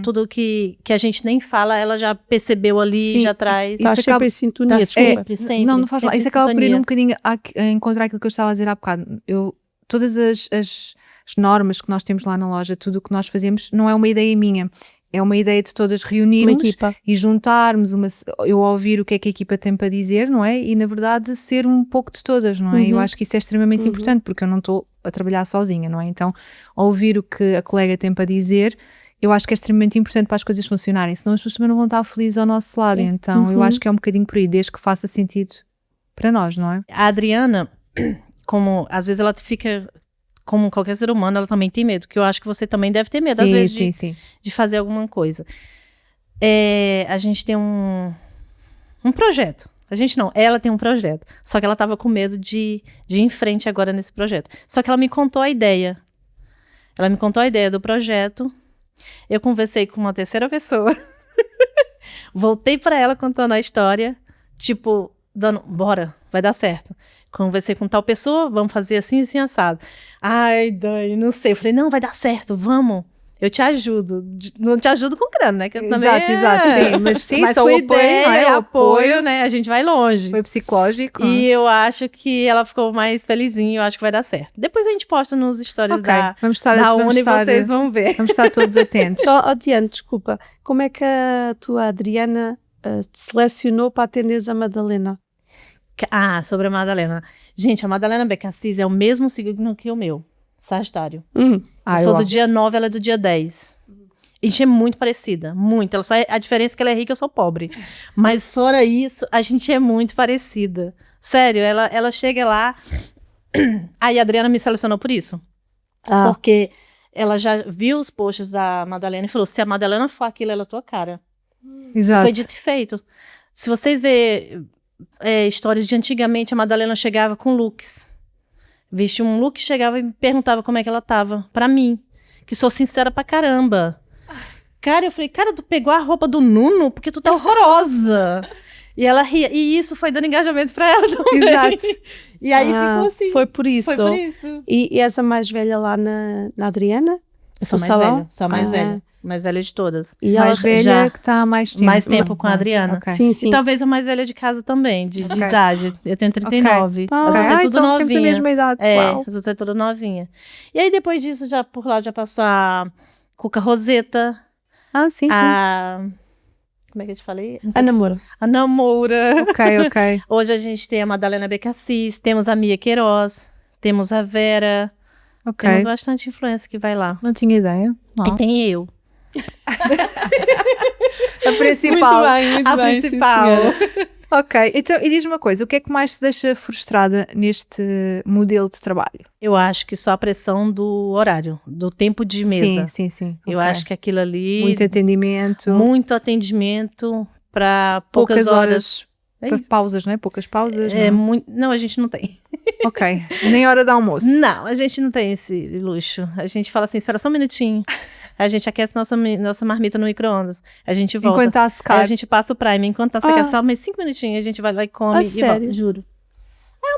Tudo que a gente nem fala, ela já percebeu ali, Sim, já traz. isso Está acaba- sempre em sintonia, tá desculpa. sempre. Não faz mal. sempre Isso em acaba por ir sintonia. um bocadinho a encontrar aquilo que eu estava a dizer há bocado. Todas as normas que nós temos lá na loja, tudo o que nós fazemos, não é uma ideia minha. É uma ideia de todas Uma reunirmos equipa. e juntarmos, eu ouvir o que é que a equipa tem para dizer, não é? E, na verdade, ser um pouco de todas, não é? Eu acho que isso é extremamente importante, porque eu não estou a trabalhar sozinha, não é? Então, ouvir o que a colega tem para dizer, eu acho que é extremamente importante para as coisas funcionarem, senão as pessoas também não vão estar felizes ao nosso lado. Sim. Então, eu acho que é um bocadinho por aí, desde que faça sentido para nós, não é? A Adriana, como às vezes ela fica, como qualquer ser humano, ela também tem medo, que eu acho que você também deve ter medo, às vezes, sim. de fazer alguma coisa. A gente tem um projeto. A gente não, ela tem um projeto. Só que ela estava com medo de ir em frente agora nesse projeto. Só que ela me contou a ideia. Ela me contou a ideia do projeto. Eu conversei com uma terceira pessoa. Voltei para ela contando a história. Tipo, bora, vai dar certo. Conversei com tal pessoa, vamos fazer assim, assim, assado. Ai, Dani, não sei. Eu falei, não, vai dar certo, vamos. Eu te ajudo. Não te ajudo com grana, né? Que eu também Exato, sim. Mas sim, mas só com o apoio, ideia, não é? O apoio, né? A gente vai longe. Foi psicológico. E eu acho que ela ficou mais felizinha, eu acho que vai dar certo. Depois a gente posta nos stories Ok, da vamos Uni e estar- vocês vão ver. Vamos estar todos atentos. Só, Diane, desculpa. Como é que a tua Adriana te selecionou para atenderes a Madalena? Sobre a Madalena. Gente, a Madalena Becassis é o mesmo signo que o meu, Sagitário. Eu sou do dia 9, ela é do dia 10. A gente é muito parecida, muito. A diferença é que ela é rica e eu sou pobre. Mas fora isso, a gente é muito parecida. Sério, ela chega lá... Aí a Adriana me selecionou por isso. Porque ela já viu os posts da Madalena e falou, se a Madalena for aquilo, ela é a tua cara. Exato. Foi dito e feito. Se vocês verem histórias de antigamente, a Madalena chegava com looks. Vestia um look, chegava e me perguntava como é que ela tava. Pra mim, que sou sincera pra caramba. Cara, eu falei, cara, tu pegou a roupa do Nuno porque tu tá horrorosa. E ela ria. E isso foi dando engajamento pra ela também. Exato. E aí ficou assim. Foi por isso. Foi por isso. E és a mais velha lá na Adriana? Eu sou No mais salão? velha. Sou a mais velha. Mais velha de todas. E Mais ela velha já- que está há mais tempo. Mais tempo com a Adriana. Ok. Sim, sim. E talvez a mais velha de casa também, de Ok. idade. Eu tenho 39. Ok. As Ok. outras é tudo Então novinha. temos a mesma idade. É, Uau. as outras é tudo novinha. E aí depois disso, por lá já passou a Cuca Roseta, Ah, sim, sim. a... Como é que eu te falei? A namoro. A Namoura. Ok. Hoje a gente tem a Madalena Becassis, temos a Mia Queiroz, temos a Vera, Ok. temos bastante influência que vai lá. Não tinha ideia. Não. E tem eu. A principal. muito A bem, principal. sim, senhora. Ok. Então, e diz-me uma coisa. O que é que mais te deixa frustrada neste modelo de trabalho? Eu acho que só a pressão do horário, do tempo de mesa. Sim. Eu Ok. acho que aquilo ali... Muito atendimento. muito atendimento para poucas horas. É Para isso. pausas, não é? Poucas pausas. É não? muito... Não, a gente não tem. Ok. Nem hora de almoço. Não, a gente não tem esse luxo. A gente fala assim, espera só um minutinho. A gente aquece nossa marmita no micro-ondas. A gente volta. Enquanto está a Aí secar. a gente passa o Prime. Enquanto tá secando, só mais 5 minutinhos. A gente vai lá e come e sério? volta. Juro.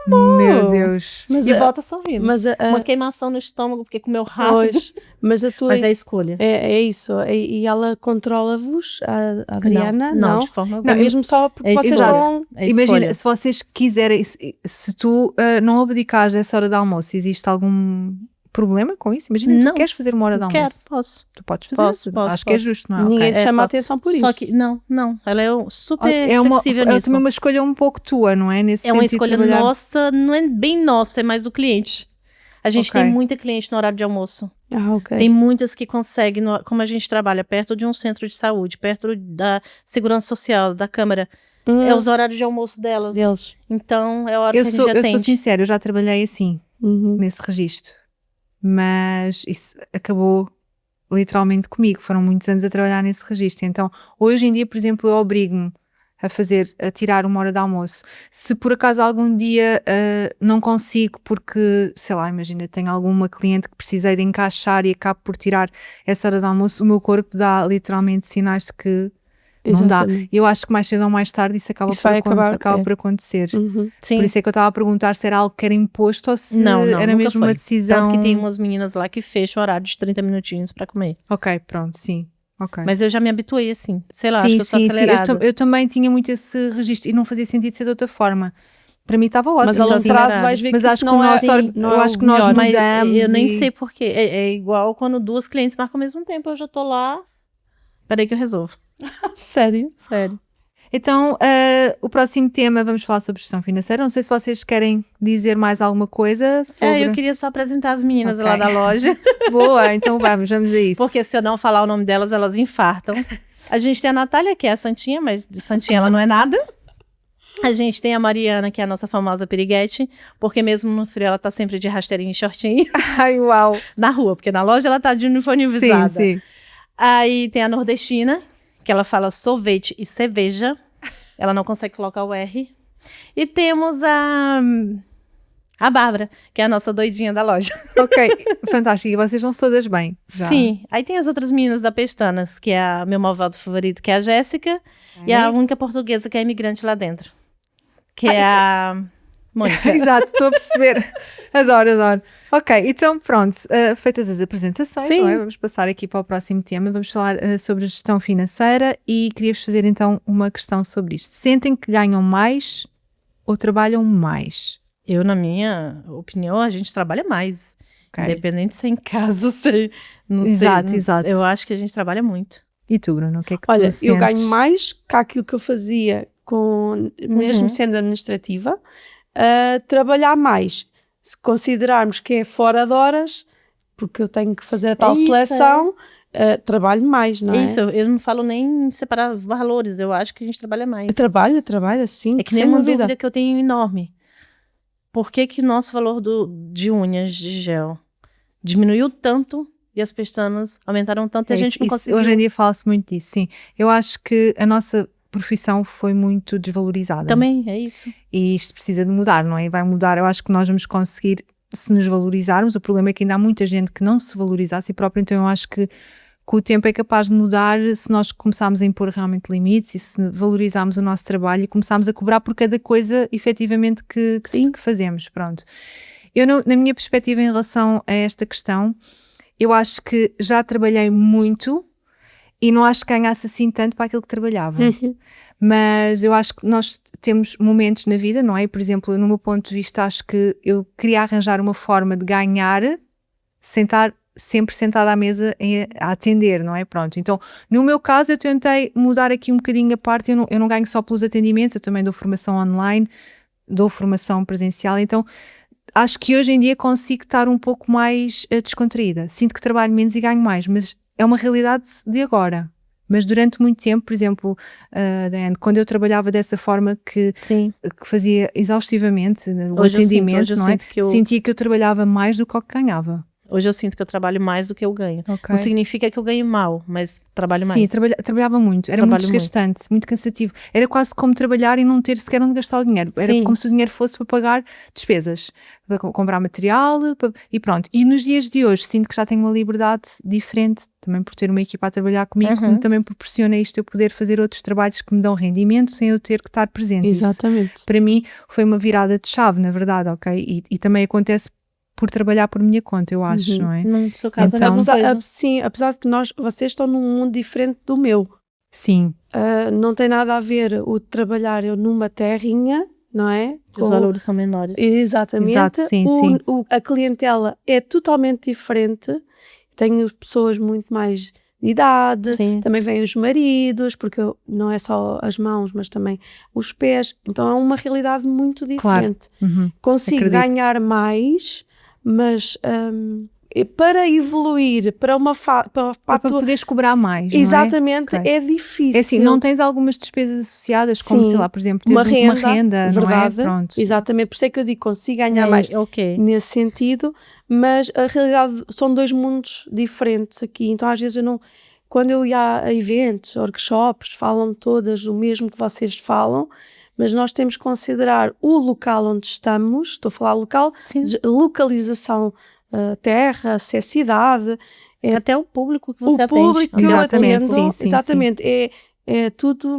Meu Deus. Mas e a- volta sorrindo. Mas Uma queimação no estômago porque comeu rápido. Pois, mas a tua... Mas é a escolha. É isso. E ela controla-vos, a Adriana? Não, de forma É alguma. mesmo só porque É vocês exato. estão... É Imagina, escolha. se vocês quiserem, se tu não abdicares dessa hora de almoço, existe algum problema com isso? Imagina, Não. tu queres fazer uma hora de Quero, almoço. posso. Tu podes fazer Posso, isso. posso, Acho que é posso. justo, não é? Ninguém Ok. te chama a pode. atenção por Só isso. que, não. Ela é super É flexível nisso. também uma escolha um pouco tua, não é? Nesse É uma sentido de escolha trabalhar. nossa, não é bem nossa, é mais do cliente. A gente Ok. tem muita cliente no horário de almoço. Ok. Tem muitas que conseguem, como a gente trabalha perto de um centro de saúde, perto da segurança social, da Câmara, é os horários de almoço delas. Deles. Então, é a hora Eu que a sou gente atende. sincera, eu já trabalhei assim, Uhum. nesse registro. Mas isso acabou literalmente comigo. Foram muitos anos a trabalhar nesse registro. Então, hoje em dia, por exemplo, eu obrigo-me a tirar uma hora de almoço. Se por acaso algum dia não consigo, porque, sei lá, imagina, tenho alguma cliente que precisei de encaixar e acabo por tirar essa hora de almoço, o meu corpo dá literalmente sinais de que não dá. Exatamente. Eu acho que mais cedo ou mais tarde isso acaba, Isso vai acabar, é. por acontecer. Uhum. Sim. Por isso é que eu estava a perguntar se era algo que era imposto ou se Não, era nunca mesmo foi. uma decisão. Tanto que tem umas meninas lá que fecham o horário de 30 minutinhos pra comer. Ok, pronto, sim. Ok. Mas eu já me habituei assim. Sei lá, acho sim, que eu sou sim. acelerada. Eu também tinha muito esse registro e não fazia sentido ser de outra forma. Para mim estava ótimo. Mas a longo Sim, prazo verdade. vais ver Mas que acho isso que não o é, nosso assim, não eu é acho o que nós melhor. Mas mudamos eu nem e- sei porquê. É igual quando duas clientes marcam ao mesmo tempo. Eu já tô lá. Peraí que eu resolvo. Sério? Sério. Então, o próximo tema, vamos falar sobre gestão financeira. Não sei se vocês querem dizer mais alguma coisa sobre... Eu queria só apresentar as meninas Ok. lá da loja. Boa, então vamos a isso. Porque se eu não falar o nome delas, elas infartam. A gente tem a Natália, que é a Santinha, mas de Santinha ela não é nada. A gente tem a Mariana, que é a nossa famosa piriguete, porque mesmo no frio ela tá sempre de rasteirinho e shortinho Ai, uau. na rua, porque na loja ela tá de uniformizada. Sim. Aí tem a nordestina, que ela fala sorvete e cerveja. Ela não consegue colocar o R. E temos a Bárbara, que é a nossa doidinha da loja. Ok, fantástico. E vocês não todas bem? Já. Sim. Aí tem as outras meninas da Pestanas, que é meu malvado favorito, que é a Jéssica. E a única portuguesa que é imigrante lá dentro. Que é a Mônica. Exato, estou a perceber. Adoro. Ok, então pronto, feitas as apresentações, Sim. não é? Vamos passar aqui para o próximo tema. Vamos falar sobre gestão financeira e queria-vos fazer então uma questão sobre isto. Sentem que ganham mais ou trabalham mais? Eu, na minha opinião, a gente trabalha mais. Ok. Independente se é em casa, se... Não Exato, sei. exato. Eu acho que a gente trabalha muito. E tu, Bruno, o que é que Olha, tu eu ganho sentes? mais que aquilo que eu fazia mesmo sendo administrativa, a trabalhar mais. Se considerarmos que é fora de horas, porque eu tenho que fazer a tal isso, seleção, trabalho mais, não é? Isso, eu não falo nem em separar valores, eu acho que a gente trabalha mais. Trabalha, sim. É que nem sem uma dúvida. dúvida que eu tenho enorme. Por que que nosso valor de unhas de gel diminuiu tanto e as pestanas aumentaram tanto e a gente não conseguiu? Hoje em dia fala-se muito disso, sim. Eu acho que a nossa profissão foi muito desvalorizada. Também, é isso. E isto precisa de mudar, não é? E vai mudar. Eu acho que nós vamos conseguir se nos valorizarmos. O problema é que ainda há muita gente que não se valoriza a si própria, então eu acho que o tempo é capaz de mudar se nós começarmos a impor realmente limites e se valorizarmos o nosso trabalho e começarmos a cobrar por cada coisa efetivamente que fazemos, pronto. Eu, na minha perspectiva em relação a esta questão, eu acho que já trabalhei muito e não acho que ganhasse assim tanto para aquilo que trabalhava. Mas eu acho que nós temos momentos na vida, não é? Por exemplo, no meu ponto de vista, acho que eu queria arranjar uma forma de ganhar sem estar sempre sentada à mesa a atender, não é? Pronto, então no meu caso eu tentei mudar aqui um bocadinho a parte, eu não ganho só pelos atendimentos, eu também dou formação online, dou formação presencial, então acho que hoje em dia consigo estar um pouco mais descontraída, sinto que trabalho menos e ganho mais, mas é uma realidade de agora. Mas durante muito tempo, por exemplo, Diane, quando eu trabalhava dessa forma que fazia exaustivamente o atendimento, não é? Sentia que eu trabalhava mais do que o que ganhava. Hoje eu sinto que eu trabalho mais do que eu ganho. Okay. Não significa que eu ganhe mal, mas trabalho mais. Sim, trabalhava muito. Era muito desgastante, muito cansativo. Era quase como trabalhar e não ter sequer onde gastar o dinheiro. Era como se o dinheiro fosse para pagar despesas, para comprar material e pronto. E nos dias de hoje sinto que já tenho uma liberdade diferente, também por ter uma equipa a trabalhar comigo, que me também proporciona isto, eu poder fazer outros trabalhos que me dão rendimento sem eu ter que estar presente. Exatamente. Isso, para mim foi uma virada de chave, na verdade, ok? E também acontece por trabalhar por minha conta, eu acho, não é? No seu caso, então, é a mesma coisa. Sim, apesar de que vocês estão num mundo diferente do meu. Sim. Não tem nada a ver o trabalhar eu numa terrinha, não é? Os valores são menores. Exatamente. Exato, sim. A clientela é totalmente diferente. Tenho pessoas muito mais de idade, também vêm os maridos, porque não é só as mãos, mas também os pés. Então é uma realidade muito diferente. Claro. Consigo ganhar mais, mas para evoluir para uma para poderes cobrar mais, exatamente, não é? é difícil. É assim, não tens algumas despesas associadas, como sei lá, por exemplo, tens uma renda, verdade, não é? Pronto. Exatamente, por isso é que eu digo, consigo ganhar mais nesse sentido, mas a realidade são dois mundos diferentes aqui, então às vezes quando eu ia a eventos, workshops, falam todas o mesmo que vocês falam, mas nós temos que considerar o local onde estamos, estou a falar local, localização, terra, se é cidade. Até o público que você atende. O público que eu atendo, sim, exatamente, é tudo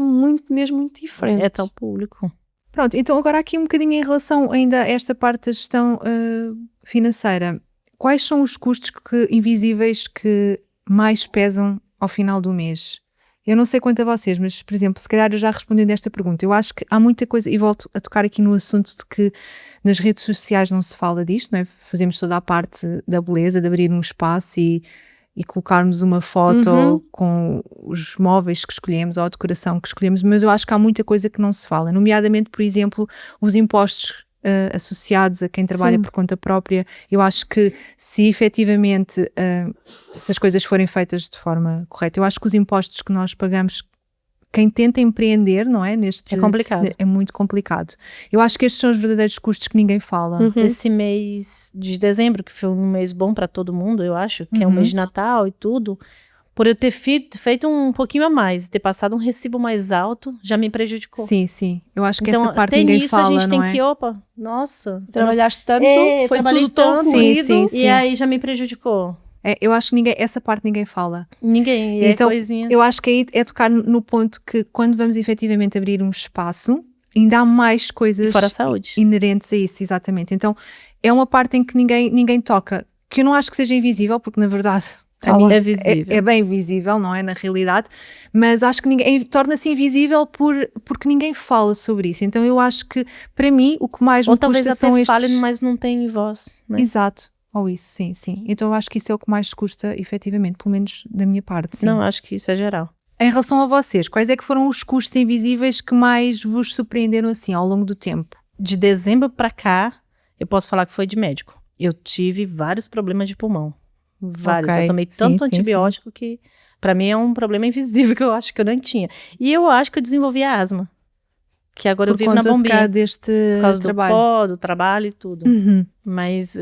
mesmo muito diferente. É tal público. Pronto, então agora aqui um bocadinho em relação ainda a esta parte da gestão financeira. Quais são os custos invisíveis que mais pesam ao final do mês? Eu não sei quanto a vocês, mas, por exemplo, se calhar eu já respondi esta pergunta. Eu acho que há muita coisa, e volto a tocar aqui no assunto de que nas redes sociais não se fala disto, não é? Fazemos toda a parte da beleza, de abrir um espaço e colocarmos uma foto com os móveis que escolhemos ou a decoração que escolhemos, mas eu acho que há muita coisa que não se fala, nomeadamente, por exemplo, os impostos associados a quem trabalha por conta própria. Eu acho que se efetivamente se as coisas forem feitas de forma correta, eu acho que os impostos que nós pagamos, quem tenta empreender, não é? É complicado. É muito complicado. Eu acho que estes são os verdadeiros custos que ninguém fala. Esse mês de dezembro, que foi um mês bom para todo mundo, eu acho, que é um mês de Natal e tudo, por eu ter feito um pouquinho a mais, ter passado um recibo mais alto, já me prejudicou. Sim. Eu acho que então, essa parte ninguém nisso, fala, a gente não tem é? que, opa, nossa. Trabalhaste tanto, foi tudo tão corrido. E aí já me prejudicou. Eu acho que essa parte ninguém fala. Ninguém, então, coisinha. Eu acho que aí é tocar no ponto que quando vamos efetivamente abrir um espaço, ainda há mais coisas fora a saúde inerentes a isso, exatamente. Então, é uma parte em que ninguém toca, que eu não acho que seja invisível, porque na verdade é visível. É bem visível, não é? Na realidade, mas acho que torna-se invisível porque ninguém fala sobre isso. Então eu acho que, para mim, o que mais me custa são estes... Ou talvez até fale, mas não tem voz, né? Exato. Ou isso, sim. Então eu acho que isso é o que mais custa, efetivamente, pelo menos da minha parte, sim. Não, acho que isso é geral. Em relação a vocês, quais é que foram os custos invisíveis que mais vos surpreenderam assim ao longo do tempo? De dezembro para cá, eu posso falar que foi de médico. Eu tive vários problemas de pulmão. Vários. Ok. Eu tomei Sim, tanto sim, antibiótico que pra mim é um problema invisível que eu acho que eu não tinha. E eu acho que eu desenvolvi a asma. Que agora eu Por vivo na conta, se calhar, bombinha. deste Por causa trabalho. do pó, do trabalho e tudo. Uhum. Mas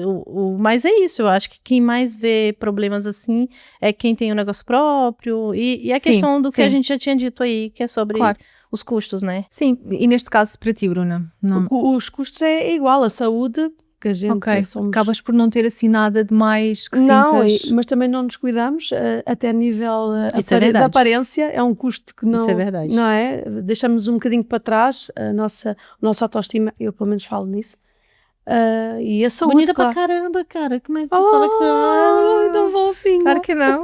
é isso, eu acho que quem mais vê problemas assim é quem tem um negócio próprio e a Sim, questão do que a sim. gente já tinha dito aí, que é sobre Claro. os custos, né? Sim, e neste caso para ti, Bruna? Não. Os custos é igual, a saúde, que a gente Ok, somos... acabas por não ter assim nada de mais que Não, sintas. mas também não nos cuidamos, até a nível Isso é verdade. da aparência, é um custo que não, Isso é verdade. não é? Deixamos um bocadinho para trás a nossa autoestima, eu pelo menos falo nisso, e a saúde, Bonita claro. pra caramba, cara. Como é que tu fala que Ai, tão fofinho. Claro que não.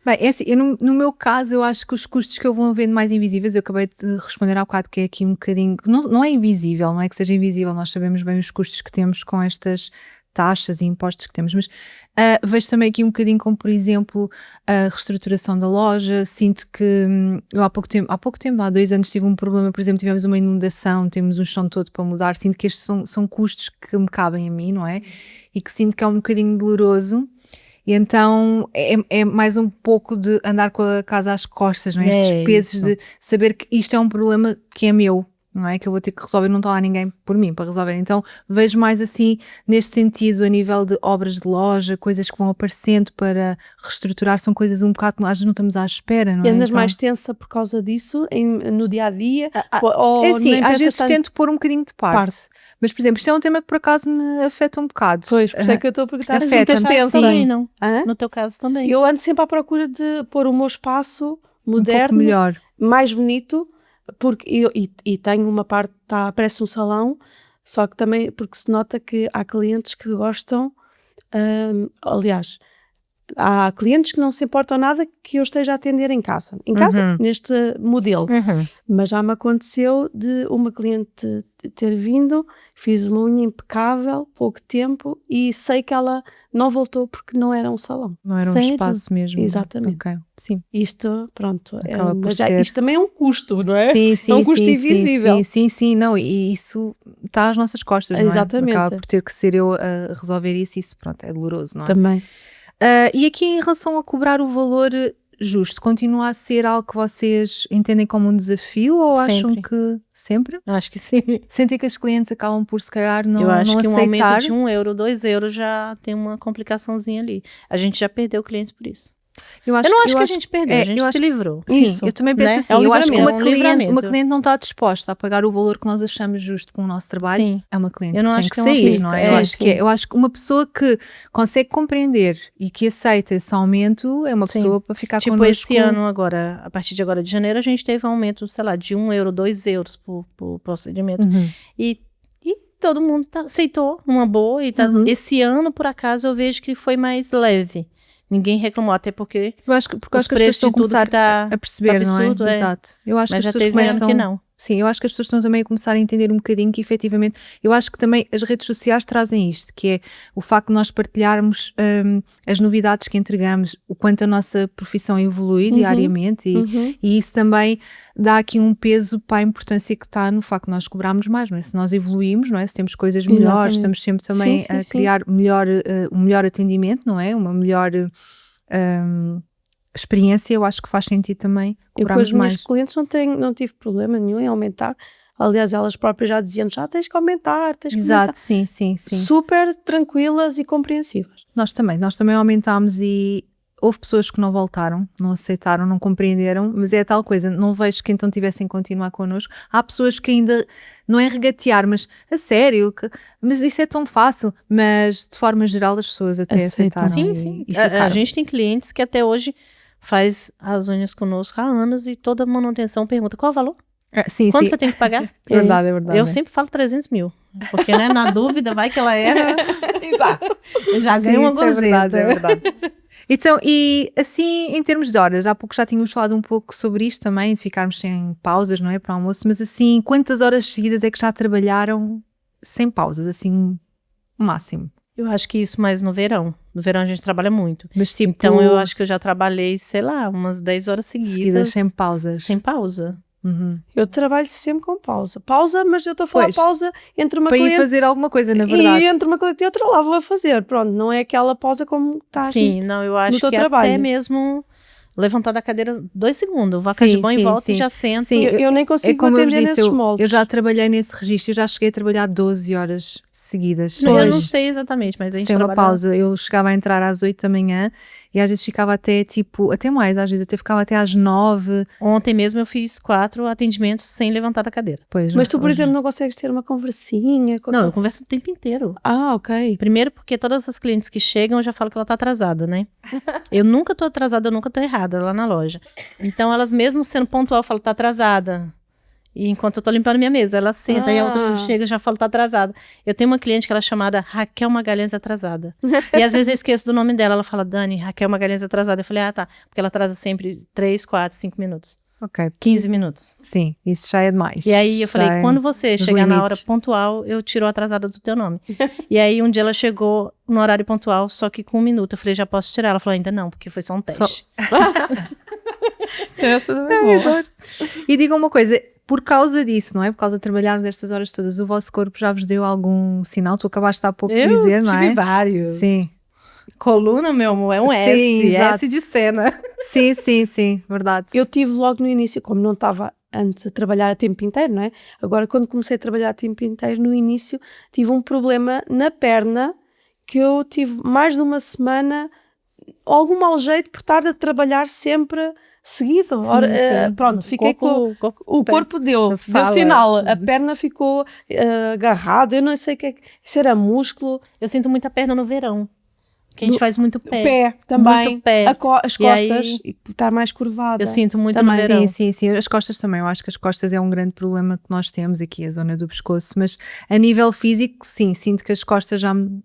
Bem, é assim, eu no meu caso, eu acho que os custos que eu vou vendo mais invisíveis, eu acabei de responder há bocado que é aqui um bocadinho, não é invisível, não é que seja invisível, nós sabemos bem os custos que temos com estas taxas e impostos que temos, mas vejo também aqui um bocadinho como, por exemplo, a reestruturação da loja. Sinto que eu há pouco tempo, há 2 anos, tive um problema, por exemplo, tivemos uma inundação, temos um chão todo para mudar. Sinto que estes são custos que me cabem a mim, não é? E que sinto que é um bocadinho doloroso. E então é mais um pouco de andar com a casa às costas, não é? Estes pesos isso. de saber que isto é um problema que é meu, não é? Que eu vou ter que resolver, não está lá ninguém por mim para resolver. Então vejo mais assim, neste sentido, a nível de obras de loja, coisas que vão aparecendo para reestruturar, são coisas um bocado que nós não estamos à espera, não é? E andas Então, mais tensa por causa disso, no dia-a-dia? Ou é assim, nem às pensas vezes tanto? tento pôr um bocadinho de parte. Mas, por exemplo, isto é um tema que por acaso me afeta um bocado. Pois, por isso é que eu estou a perguntar. Afeta-me, Ficas tensa. sim. também, não? Hã? No teu caso também. Eu ando sempre à procura de pôr o meu espaço Um pouco moderno, melhor. mais bonito, porque e tenho uma parte, parece um salão, só que também porque se nota que há clientes que gostam, aliás, há clientes que não se importam nada que eu esteja a atender em casa, neste modelo. Mas já me aconteceu de uma cliente ter vindo, fiz uma unha impecável, pouco tempo, e sei que ela não voltou porque não era um salão. Não era um Sério? espaço mesmo. Exatamente. Ok, sim. Isto, pronto, Acaba por mas ser. isto também é um custo, não é? Sim, sim, é um custo sim, invisível. sim, não, e isso está às nossas costas, não é? Exatamente. Acaba por ter que ser eu a resolver isso, e isso, pronto, é doloroso, não é? Também. E aqui em relação a cobrar o valor justo, continua a ser algo que vocês entendem como um desafio ou acham Sempre. que sempre? Acho que sim. Sentem que os clientes acabam por se calhar não, Eu acho não que um aceitar? aumento de 1 euro, 2 euros já tem uma complicaçãozinha ali. A gente já perdeu clientes por isso. Eu não acho que a gente perdeu, a gente se livrou. Sim, Isso, eu também penso né? assim, É um eu acho que livramento, uma é um livramento. cliente não está disposta a pagar o valor que nós achamos justo com o nosso trabalho, Sim. é uma cliente Eu não que tem acho que que é uma sair, pica, não é? sim, Eu acho sim. que eu acho que uma pessoa que consegue compreender e que aceita esse aumento é uma Sim. pessoa para ficar Tipo, connosco. esse ano agora, a partir de agora de janeiro, a gente teve um aumento, sei lá, de 1 euro, 2 euros por procedimento. E todo mundo aceitou uma boa. E esse ano, por acaso, eu vejo que foi mais leve. Ninguém reclamou, até porque Eu acho que os as pessoas preços estão a de tudo começar que tá a perceber, absurdo, não é? é. Exato. Eu acho Mas que já as pessoas teve ano começam... que não. Sim, eu acho que as pessoas estão também a começar a entender um bocadinho que efetivamente, eu acho que também as redes sociais trazem isto, que é o facto de nós partilharmos as novidades que entregamos, o quanto a nossa profissão evolui diariamente e isso também dá aqui um peso para a importância que está no facto de nós cobrarmos mais, não é? Se nós evoluímos, não é? Se temos coisas melhores, Exatamente. estamos sempre também Sim, a sim. criar um melhor atendimento, não é? Uma melhor experiência, eu acho que faz sentido também Eu com cobrarmos as minhas mais. clientes não tive problema nenhum em aumentar. Aliás, elas próprias já diziam, já tens que aumentar, tens que aumentar. Exato, sim. Super tranquilas e compreensivas. Nós também aumentámos e houve pessoas que não voltaram, não aceitaram, não compreenderam, mas é a tal coisa, não vejo que então tivessem que continuar connosco. Há pessoas que ainda, não é regatear, mas a sério, mas isso é tão fácil, mas de forma geral as pessoas até Aceitam. aceitaram. Sim. E A ficaram. gente tem clientes que até hoje faz as unhas conosco há anos e toda manutenção pergunta, qual o valor? Sim, Quanto sim. que eu tenho que pagar? É verdade. Eu sempre falo 300 mil. Porque, né, na dúvida, vai que ela erra. Exato. Eu já ganho uma Sim, isso gorjeta. é verdade. Então, e assim, em termos de horas, há pouco já tínhamos falado um pouco sobre isto também, de ficarmos sem pausas, não é, para o almoço, mas assim, quantas horas seguidas é que já trabalharam sem pausas, assim, o máximo? Eu acho que isso mais no verão. No verão a gente trabalha muito. Mas tipo, Então eu acho que eu já trabalhei, sei lá, umas 10 horas seguidas. sem pausas. Sem pausa. Eu trabalho sempre com pausa. Pausa, mas eu estou a falar Pois. pausa entre uma Para ir cliente fazer alguma coisa, na verdade. e entre uma cliente e outra lá vou a fazer. Pronto, não é aquela pausa como estás. Sim, não, eu acho teu que trabalho. até mesmo levantar da cadeira 2 segundos, vaca de banho e volta e já sento. Sim, Eu nem é consigo como eu vos atender disse, nesses moldes. eu já trabalhei nesse registro, eu já cheguei a trabalhar 12 horas seguidas. Eu não Pois. sei exatamente, mas a gente Sem uma trabalha... pausa. Eu chegava a entrar às 8 da manhã e às vezes ficava até até mais, às vezes até ficava até às 9. Ontem mesmo eu fiz 4 atendimentos sem levantar da cadeira. Pois, Mas tu, por hoje- exemplo, não consegues ter uma conversinha? Não, eu converso o tempo inteiro. Ah, ok. Primeiro porque todas as clientes que chegam, eu já falo que ela tá atrasada, né? Eu nunca tô atrasada, eu nunca tô errada lá na loja. Então, elas mesmo sendo pontual, eu falo, tá atrasada. E enquanto eu tô limpando minha mesa, ela senta e a outra chega e já fala, tá atrasada. Eu tenho uma cliente que ela é chamada Raquel Magalhães Atrasada. E às vezes eu esqueço do nome dela. Ela fala, Dani, Raquel Magalhães Atrasada. Eu falei, ah, tá. Porque ela atrasa sempre 3, 4, 5 minutos. Ok, 15 minutos. sim, isso já é demais. E aí eu falei, Já é quando você nos chegar na limites. hora pontual, eu tiro a atrasada do teu nome. E aí um dia ela chegou no horário pontual, só que com 1 minuto. Eu falei, já posso tirar? Ela falou, ainda não, porque foi só um teste. Essa é boa. E digam uma coisa, por causa disso, não é? Por causa de trabalharmos estas horas todas, o vosso corpo já vos deu algum sinal? Tu acabaste há pouco de Eu dizer, não tive é? vários. Sim. Coluna, meu amor, é um Sim, S. exato. S de cena. Sim, sim, sim, verdade. Eu tive logo no início, como não estava antes a trabalhar a tempo inteiro, não é? Agora, quando comecei a trabalhar a tempo inteiro, no início tive um problema na perna que eu tive mais de uma semana, algum mau jeito por estar a trabalhar sempre seguido. Ora, pronto, fiquei com... O corpo deu Fala. sinal, a perna ficou agarrada, eu não sei o que é que... Isso era músculo, Eu sinto muita perna no verão. Que a gente faz muito pé. pé também, Muito pé. as E aí, costas, e estar mais curvada. Eu sinto muito Também. no verão. Sim, sim, sim. As costas também. Eu acho que as costas é um grande problema que nós temos aqui, a zona do pescoço. Mas a nível físico, sim, sinto que as costas já me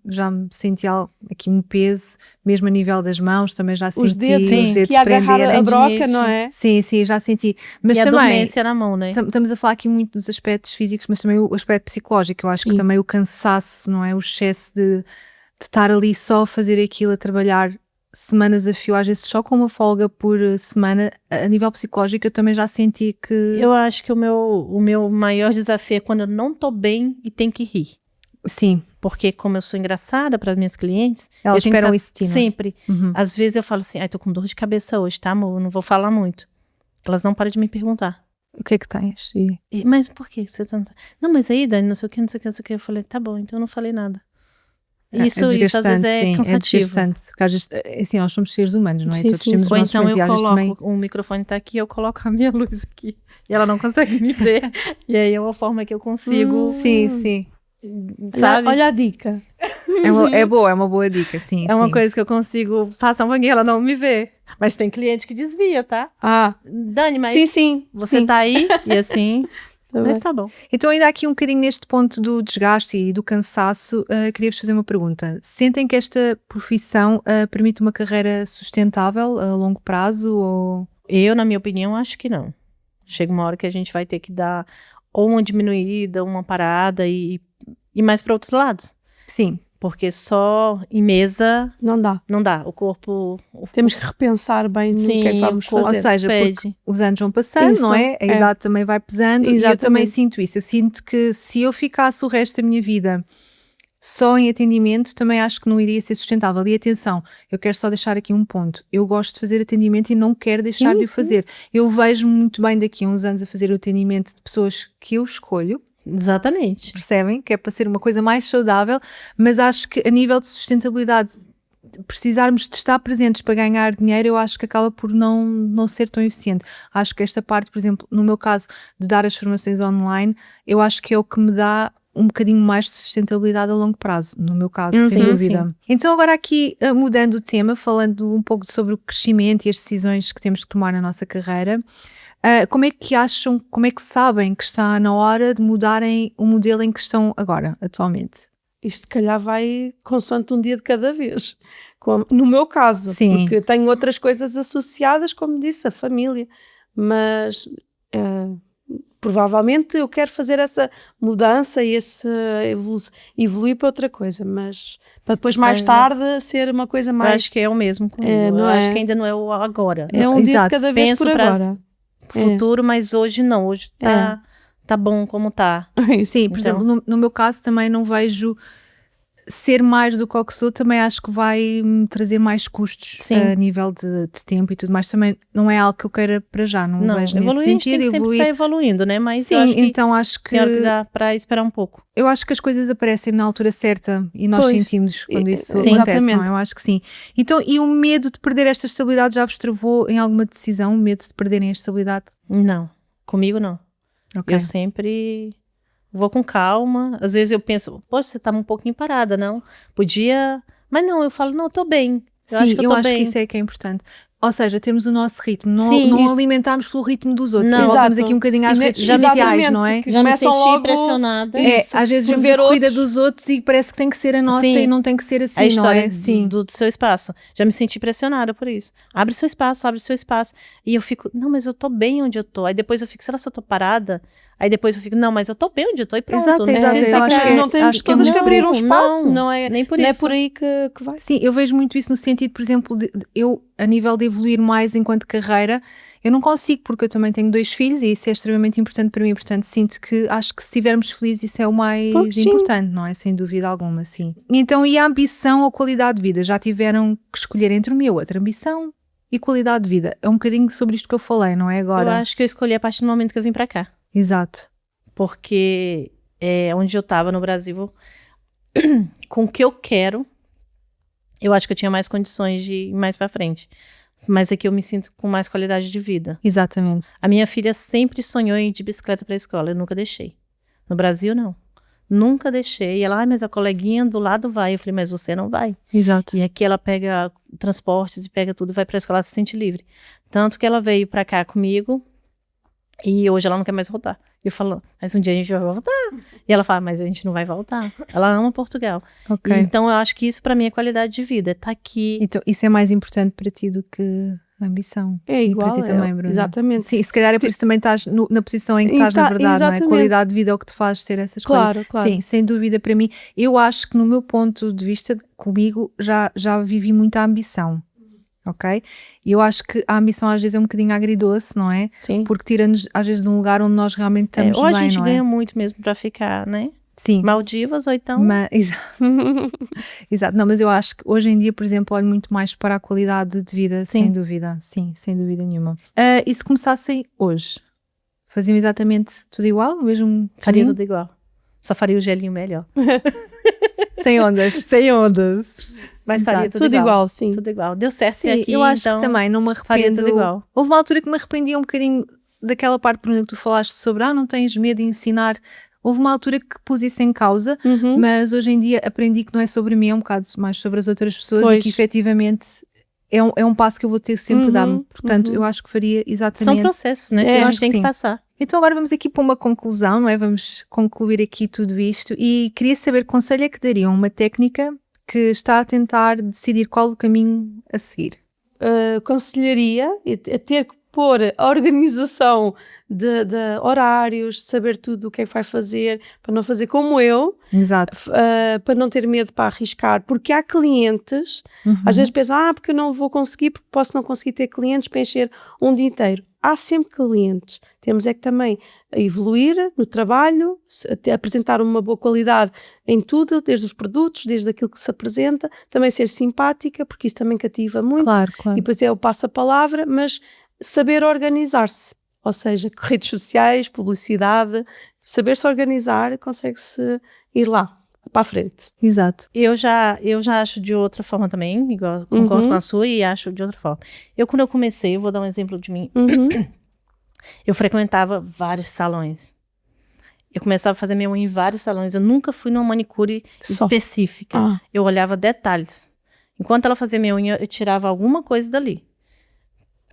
senti aqui um peso, mesmo a nível das mãos, também já senti Os dedos, os dedos que ia agarrar prenderem. a broca, tendinite. não é? Sim, sim, já senti. Mas E também, adormece na mão, né? estamos a falar aqui muito dos aspectos físicos, mas também o aspecto psicológico. Eu acho que Sim. também o cansaço, não é? O excesso de estar ali só a fazer aquilo, a trabalhar semanas a fio, às vezes só com uma folga por semana, a nível psicológico eu também já senti que... Eu acho que o meu maior desafio é quando eu não tô bem e tenho que rir. Sim, Porque como eu sou engraçada para as minhas clientes, elas eu tenho que esperam tá isso de ti, não é? sempre. Uhum. Às vezes eu falo assim, ai, tô com dor de cabeça hoje, tá, amor? Eu não vou falar muito. Elas não param de me perguntar. O que é que tens? Mas por que você tá... Não, mas aí, Dani, não sei o que, não sei o que, não sei o que. Eu falei, tá bom, então eu não falei nada. Isso às vezes é sim, cansativo. é desgastante. Porque às vezes, assim, nós somos seres humanos, não é? Sim, Todos sim, temos sim. os Ou nossos então momentos eu e às vezes coloco, também... o microfone tá aqui, eu coloco a minha luz aqui. E ela não consegue me ver. E aí é uma forma que eu consigo, Sim, sim. sabe? Olha a dica. É uma boa dica, sim. É uma sim. coisa que eu consigo passar um pouquinho, ela não me vê. Mas tem cliente que desvia, tá? Ah, Dani, mas sim, sim. você sim. tá aí? E assim, Tá mas bem. tá bom. Então, ainda aqui um bocadinho neste ponto do desgaste e do cansaço, queria-vos fazer uma pergunta. Sentem que esta profissão permite uma carreira sustentável a longo prazo? Ou... Eu, na minha opinião, acho que não. Chega uma hora que a gente vai ter que dar ou uma diminuída, uma parada e mais para outros lados. Sim, Porque só em mesa Não dá. não dá. O corpo... Temos que repensar bem no que é que vamos o corpo ou fazer. seja, pede. porque os anos vão passando, Isso, não é? A é. idade também vai pesando e eu Exatamente. também sinto isso. Eu sinto que se eu ficasse o resto da minha vida só em atendimento, também acho que não iria ser sustentável. E atenção, eu quero só deixar aqui um ponto. Eu gosto de fazer atendimento e não quero deixar Sim, de o sim. fazer. Eu vejo muito bem daqui a uns anos a fazer o atendimento de pessoas que eu escolho, Exatamente. percebem? Que é para ser uma coisa mais saudável, mas acho que a nível de sustentabilidade, precisarmos de estar presentes para ganhar dinheiro, eu acho que acaba por não ser tão eficiente. Acho que esta parte, por exemplo, no meu caso, de dar as formações online, eu acho que é o que me dá um bocadinho mais de sustentabilidade a longo prazo, no meu caso, sem Sim, dúvida. Então agora aqui, mudando o tema, falando um pouco sobre o crescimento e as decisões que temos que tomar na nossa carreira, como é que acham, como é que sabem que está na hora de mudarem o modelo em que estão agora, atualmente? Isto se calhar vai consoante um dia de cada vez. No meu caso, Sim. porque tenho outras coisas associadas, como disse, a família. Mas provavelmente eu quero fazer essa mudança e evoluir para outra coisa, mas para depois mais tarde ser uma coisa Eu mais... acho que é o mesmo comigo. não eu acho é? que ainda não é o agora. É um dia de Exato. cada vez Penso por pra- agora. futuro, mas hoje não. Hoje tá bom como tá. Sim, por exemplo, no meu caso também não vejo ser mais do que o que sou, também acho que vai me trazer mais custos a nível de tempo e tudo mais. Também não é algo que eu queira para já, não vejo nesse sentido. Sempre tá evoluindo, né? Mas sim, eu acho que então acho que tem hora que dá para esperar um pouco. eu acho que as coisas aparecem na altura certa e nós sentimos quando isso acontece, exatamente. não? Eu acho que sim. Então, e o medo de perder esta estabilidade já vos travou em alguma decisão? O medo de perderem a estabilidade? Não, comigo não. Ok. Eu sempre vou com calma. Às vezes eu penso, poxa, você tá um pouquinho parada, não? Podia... Mas não, eu falo, não, eu tô bem. Sim, Acho que eu tô bem. que isso é que é importante. Ou seja, temos o nosso ritmo, Sim, não isso. alimentarmos pelo ritmo dos outros. Não. Voltamos Exato. aqui um bocadinho às E redes já me- sociais, não é? que Já me começam senti logo- impressionada. Isso, Às vezes por vemos ver a corrida outros. dos outros e parece que tem que ser a nossa Sim. e não tem que ser assim, A história não é? Sim. do seu espaço. Já me senti pressionada por isso. Abre seu espaço, abre seu espaço. E eu fico, não, mas eu tô bem onde eu tô. Aí depois eu fico, será que eu tô parada? Aí depois eu fico, não, mas eu tô bem onde eu tô e pronto. Exato, Não exato. precisa Eu acho ficar- que é- não temos acho que é todas que muito- abrir um espaço, não, não é? nem por não é isso. por aí que vai. Sim, eu vejo muito isso no sentido, por exemplo, de eu, a nível de evoluir mais enquanto carreira, eu não consigo, porque eu também tenho 2 filhos e isso é extremamente importante para mim, portanto sinto que acho que se estivermos felizes isso é o mais Pois, sim. importante, não é? Sem dúvida alguma, sim. Então, e a ambição ou qualidade de vida? Já tiveram que escolher entre uma e a outra, ambição e qualidade de vida? É um bocadinho sobre isto que eu falei, não é agora? Eu acho que eu escolhi a partir do momento que eu vim pra cá. Exato. Porque onde eu tava no Brasil, com o que eu quero, eu acho que eu tinha mais condições de ir mais pra frente. Mas aqui eu me sinto com mais qualidade de vida. Exatamente. A minha filha sempre sonhou em ir de bicicleta pra escola, eu nunca deixei. No Brasil, não. Nunca deixei. E ela, mas a coleguinha do lado vai. Eu falei, mas você não vai. Exato. E aqui ela pega transportes e pega tudo, vai pra escola, ela se sente livre. Tanto que ela veio pra cá comigo e hoje ela não quer mais voltar. E eu falo, mas um dia a gente vai voltar. E ela fala, mas a gente não vai voltar. Ela ama Portugal. Ok. Então eu acho que isso pra mim é qualidade de vida. É tá aqui. Então, isso é mais importante para ti do que a ambição. É E para igual, ti também, Bruna. exatamente. Sim, se calhar é por isso também estás na posição em que estás, na verdade, não é? Exatamente. Qualidade de vida é o que te faz ter essa escolha. Claro, claro. Sim, sem dúvida para mim. Eu acho que no meu ponto de vista, comigo, já vivi muita ambição, ok? E eu acho que a ambição às vezes é um bocadinho agridoce, não é? Sim. Porque tira-nos às vezes de um lugar onde nós realmente estamos Ou bem, a gente não ganha é? muito mesmo pra ficar, né? Sim. Maldivas, ou então... Exato, não, mas eu acho que hoje em dia, por exemplo, olho muito mais para a qualidade de vida, Sim. sem dúvida, sim, sem dúvida nenhuma. E se começassem hoje, faziam exatamente tudo igual? O mesmo Faria caminho? tudo igual. Só faria o gelinho melhor. Sem ondas. Sem ondas. Mas Exato. faria tudo, Tudo igual, sim. Tudo igual. Deu certo Sim, aqui, eu acho então que também não me faria arrependo. tudo igual. Houve uma altura que me arrependia um bocadinho daquela parte, Bruna, que tu falaste sobre, não tens medo de ensinar. Houve uma altura que pus isso em causa, Uhum. mas hoje em dia aprendi que não é sobre mim, é um bocado mais sobre as outras pessoas Pois. e que efetivamente é um passo que eu vou ter que sempre dar. Portanto, eu acho que faria São exatamente. processos, né? É, que a acho gente tem que que sim. passar. Então agora vamos aqui para uma conclusão, não é? Vamos concluir aqui tudo isto e queria saber que conselho é que dariam uma técnica que está a tentar decidir qual o caminho a seguir. Aconselharia a ter que pôr a organização de horários, saber tudo o que é que vai fazer, para não fazer como eu, Exato. para não ter medo para arriscar, porque há clientes, às vezes pensam, porque eu não vou conseguir, porque posso não conseguir ter clientes para encher um dia inteiro. Há sempre clientes, temos é que também evoluir no trabalho, apresentar uma boa qualidade em tudo, desde os produtos, desde aquilo que se apresenta, também ser simpática, porque isso também cativa muito. Claro, E claro. depois eu passo a palavra, mas saber organizar-se, ou seja, redes sociais, publicidade, saber-se organizar, consegue-se ir lá, para a frente. Exato. Eu já acho de outra forma também, igual, concordo com a sua e acho de outra forma. Quando eu comecei, eu vou dar um exemplo de mim, eu frequentava vários salões. Eu começava a fazer minha unha em vários salões, eu nunca fui numa manicure Só. específica. Eu olhava detalhes. Enquanto ela fazia minha unha, eu tirava alguma coisa dali.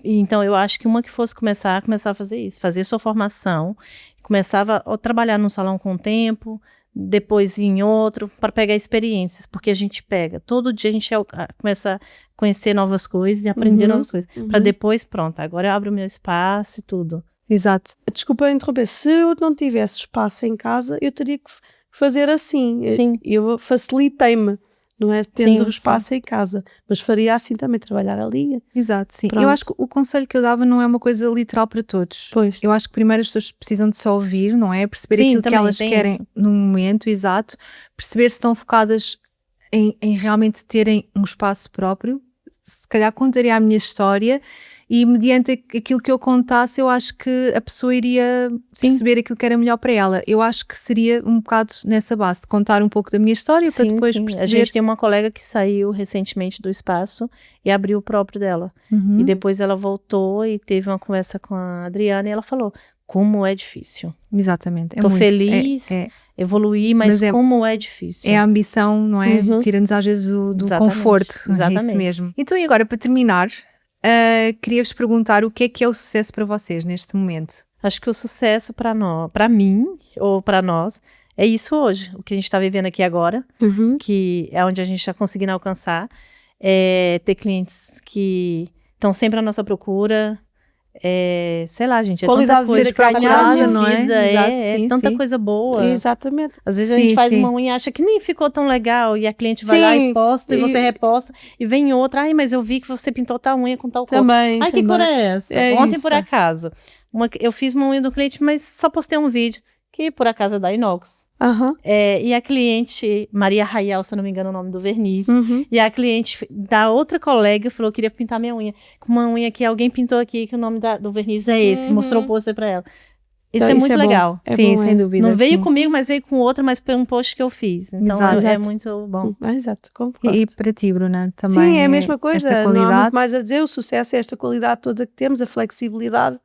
E então eu acho que uma que fosse começar a fazer isso, fazer sua formação, começava a trabalhar num salão com o tempo, depois ir em outro, para pegar experiências, porque a gente pega, todo dia a gente começa a conhecer novas coisas e aprender novas coisas, para depois, pronto, agora eu abro o meu espaço e tudo. Exato. Desculpa interromper, se eu não tivesse espaço em casa, eu teria que fazer assim. Sim. Eu facilitei-me. não é tendo Sim, espaço em casa. Mas faria assim também, trabalhar ali. Exato, sim. Pronto. Eu acho que o conselho que eu dava não é uma coisa literal para todos. Pois. Eu acho que primeiro as pessoas precisam de só ouvir, não é? Perceber Sim, aquilo que também elas tem querem isso. no momento, exato. Perceber se estão focadas em realmente terem um espaço próprio. Se calhar contaria a minha história e mediante aquilo que eu contasse, eu acho que a pessoa iria perceber aquilo que era melhor para ela. Eu acho que seria um bocado nessa base, de contar um pouco da minha história para depois perceber. A gente tem uma colega que saiu recentemente do espaço e abriu o próprio dela. Uhum. E depois ela voltou e teve uma conversa com a Adriana e ela falou, como é difícil. Exatamente. Tô muito. feliz, evoluir, mas Mas como é difícil. É a ambição, não é? Uhum. Tira-nos às vezes do Exatamente, conforto. É exatamente. isso mesmo. Então, e agora, para terminar, queria-vos perguntar o que é o sucesso para vocês neste momento? Acho que o sucesso para mim, ou para nós, é isso hoje. O que a gente está vivendo aqui agora, Uhum. que é onde a gente está conseguindo alcançar. É ter clientes que estão sempre à nossa procura. Sei lá, gente, Qualidade tanta coisa, de vida qualidade de procurada, não é? vida, Exato, é sim, tanta sim. coisa boa. Exatamente. Às vezes a Sim, gente faz sim. uma unha e acha que nem ficou tão legal, e a cliente vai lá Sim, e posta, e e- você reposta, e vem outra, ai, mas eu vi que você pintou tal unha com tal cor. Também. Ai, que cor é essa? É Ontem, isso. por acaso, eu fiz uma unha do cliente, mas só postei um vídeo, que por acaso é da Inox. Aham. E a cliente, Maria Raial, se eu não me engano o nome do verniz, Uhum. e a cliente da outra colega falou que queria pintar minha unha, com uma unha que alguém pintou aqui, que o nome do verniz é esse, Uhum. mostrou o pôster pra ela. Isso Então, é isso muito é bom. legal. É sim, bom, sem é. dúvida. Não veio sim. comigo, mas veio com outra, mas foi um post que eu fiz. Então Exato. é muito bom. Exato, concordo. E para ti, Bruna, também Sim, é a mesma coisa. esta Não há muito qualidade. mais a dizer. O sucesso é esta qualidade toda que temos, a flexibilidade.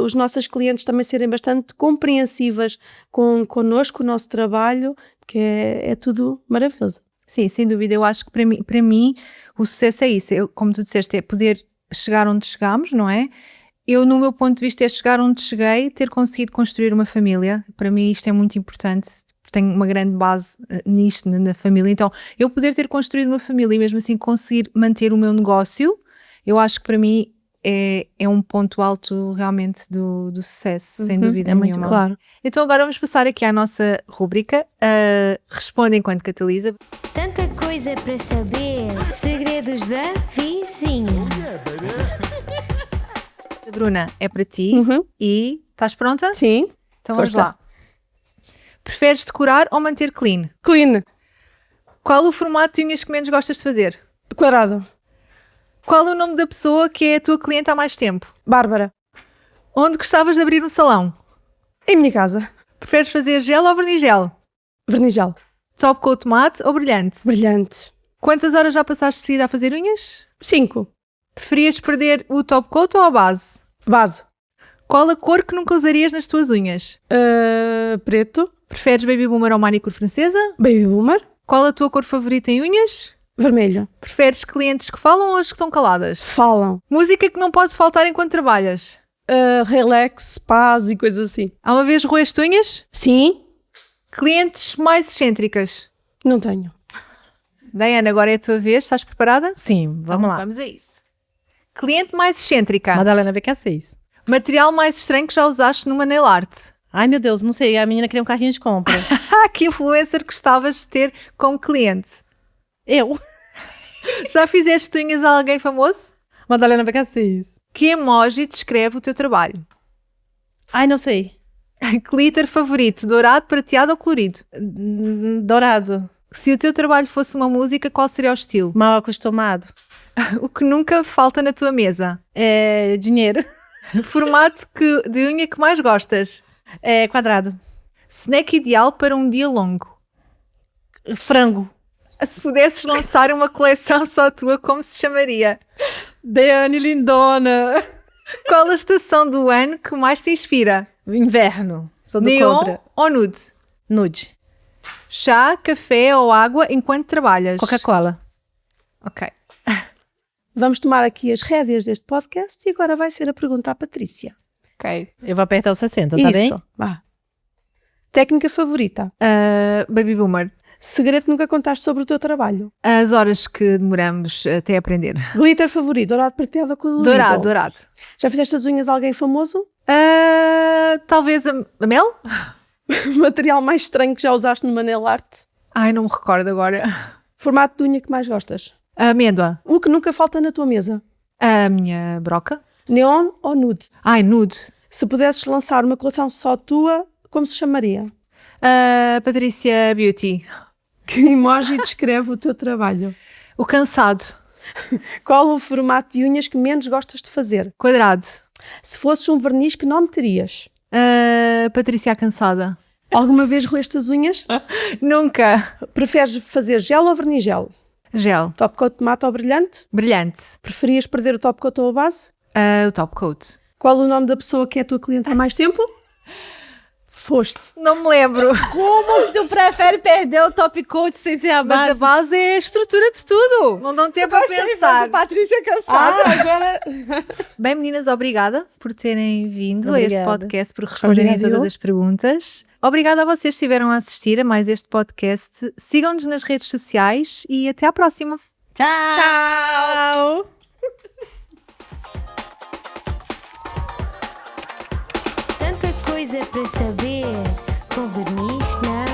Os nossos clientes também serem bastante compreensivas connosco, o nosso trabalho, que é tudo maravilhoso. Sim, sem dúvida. Eu acho que para mim o sucesso é isso. Como tu disseste, é poder chegar onde chegamos, não é? Eu, no meu ponto de vista, é chegar onde cheguei, ter conseguido construir uma família. Para mim isto é muito importante, porque tenho uma grande base nisto, na família. Então, eu poder ter construído uma família e mesmo assim conseguir manter o meu negócio, eu acho que para mim é um ponto alto realmente do sucesso, sem dúvida É muito nenhuma. claro. Então agora vamos passar aqui à nossa rúbrica, Responde enquanto Catalisa. Tanta coisa para saber. Segredos da vizinha. Bruna, é para ti Uhum. e estás pronta? Sim. Então vamos Força. lá. Preferes decorar ou manter clean? Clean. Qual o formato de unhas que menos gostas de fazer? Quadrado. Qual o nome da pessoa que é a tua cliente há mais tempo? Bárbara. Onde gostavas de abrir um salão? Em minha casa. Preferes fazer gel ou vernigel? Vernigel. Top coat mate ou brilhante? Brilhante. Quantas horas já passaste seguida a fazer unhas? 5. Preferias perder o top coat ou a base? Base. Qual a cor que nunca usarias nas tuas unhas? Preto. Preferes baby boomer ou manicure francesa? Baby boomer. Qual a tua cor favorita em unhas? Vermelho. Preferes clientes que falam ou as que estão caladas? Falam. Música que não pode faltar enquanto trabalhas? Relax, paz e coisas assim. Há uma vez roeste unhas? Sim. Clientes mais excêntricas? Não tenho. Diana, agora é a tua vez, estás preparada? Sim, vamos lá. Vamos a isso. Cliente mais excêntrica? Madalena VK6. Material mais estranho que já usaste numa nail art? Ai, meu Deus, não sei. A menina queria um carrinho de compra. Que influencer gostavas de ter como cliente? Eu. Já fizeste unhas a alguém famoso? Madalena VK6. Que emoji descreve o teu trabalho? Ai, não sei. Glitter favorito, dourado, prateado ou colorido? Dourado. Se o teu trabalho fosse uma música, qual seria o estilo? Mal acostumado. O que nunca falta na tua mesa? Dinheiro. Formato de unha que mais gostas? Quadrado. Snack ideal para um dia longo? Frango. Se pudesses lançar uma coleção só tua, como se chamaria? Deane Lindona. Qual a estação do ano que mais te inspira? Inverno. Sou do Neon contra. ou nude? Nude. Chá, café ou água enquanto trabalhas? Coca-Cola. Ok. Vamos tomar aqui as rédeas deste podcast e agora vai ser a pergunta à Patrícia. Ok. Eu vou apertar o 60, tá Isso. bem? Vá. Técnica favorita. Baby Boomer. Segredo que nunca contaste sobre o teu trabalho. As horas que demoramos até aprender. Glitter favorito. Dourado, prateado ou colorido? Dourado, dourado. Já fizeste as unhas a alguém famoso? Talvez a Mel? Material mais estranho que já usaste numa nail art? Ai, não me recordo agora. Formato de unha que mais gostas? Amêndoa. O que nunca falta na tua mesa? A minha broca. Neon ou nude? Ai, nude. Se pudesses lançar uma coleção só tua, como se chamaria? Patrícia Beauty. Que emoji descreve o teu trabalho? O cansado. Qual o formato de unhas que menos gostas de fazer? Quadrado. Se fosses um verniz, que nome terias? Patrícia a cansada. Alguma vez roeste as unhas? Nunca. Preferes fazer gel ou verniz gel? Gel. Top coat de mate ou brilhante? Brilhante. Preferias perder o top coat ou a base? O top coat. Qual o nome da pessoa que é a tua cliente há mais tempo? Foste. Não me lembro. Como que tu prefere perder o top coat sem ser a base? Mas a base é a estrutura de tudo. Não dão tempo a pensar. Patrícia cansada. Agora... Bem, meninas, obrigada por terem vindo a este Obrigada. podcast, por responderem a Obrigada, todas eu. as perguntas. Obrigada a vocês que estiveram a assistir a mais este podcast. Sigam-nos nas redes sociais e até à próxima. Tchau. Tanta coisa para saber com verniz na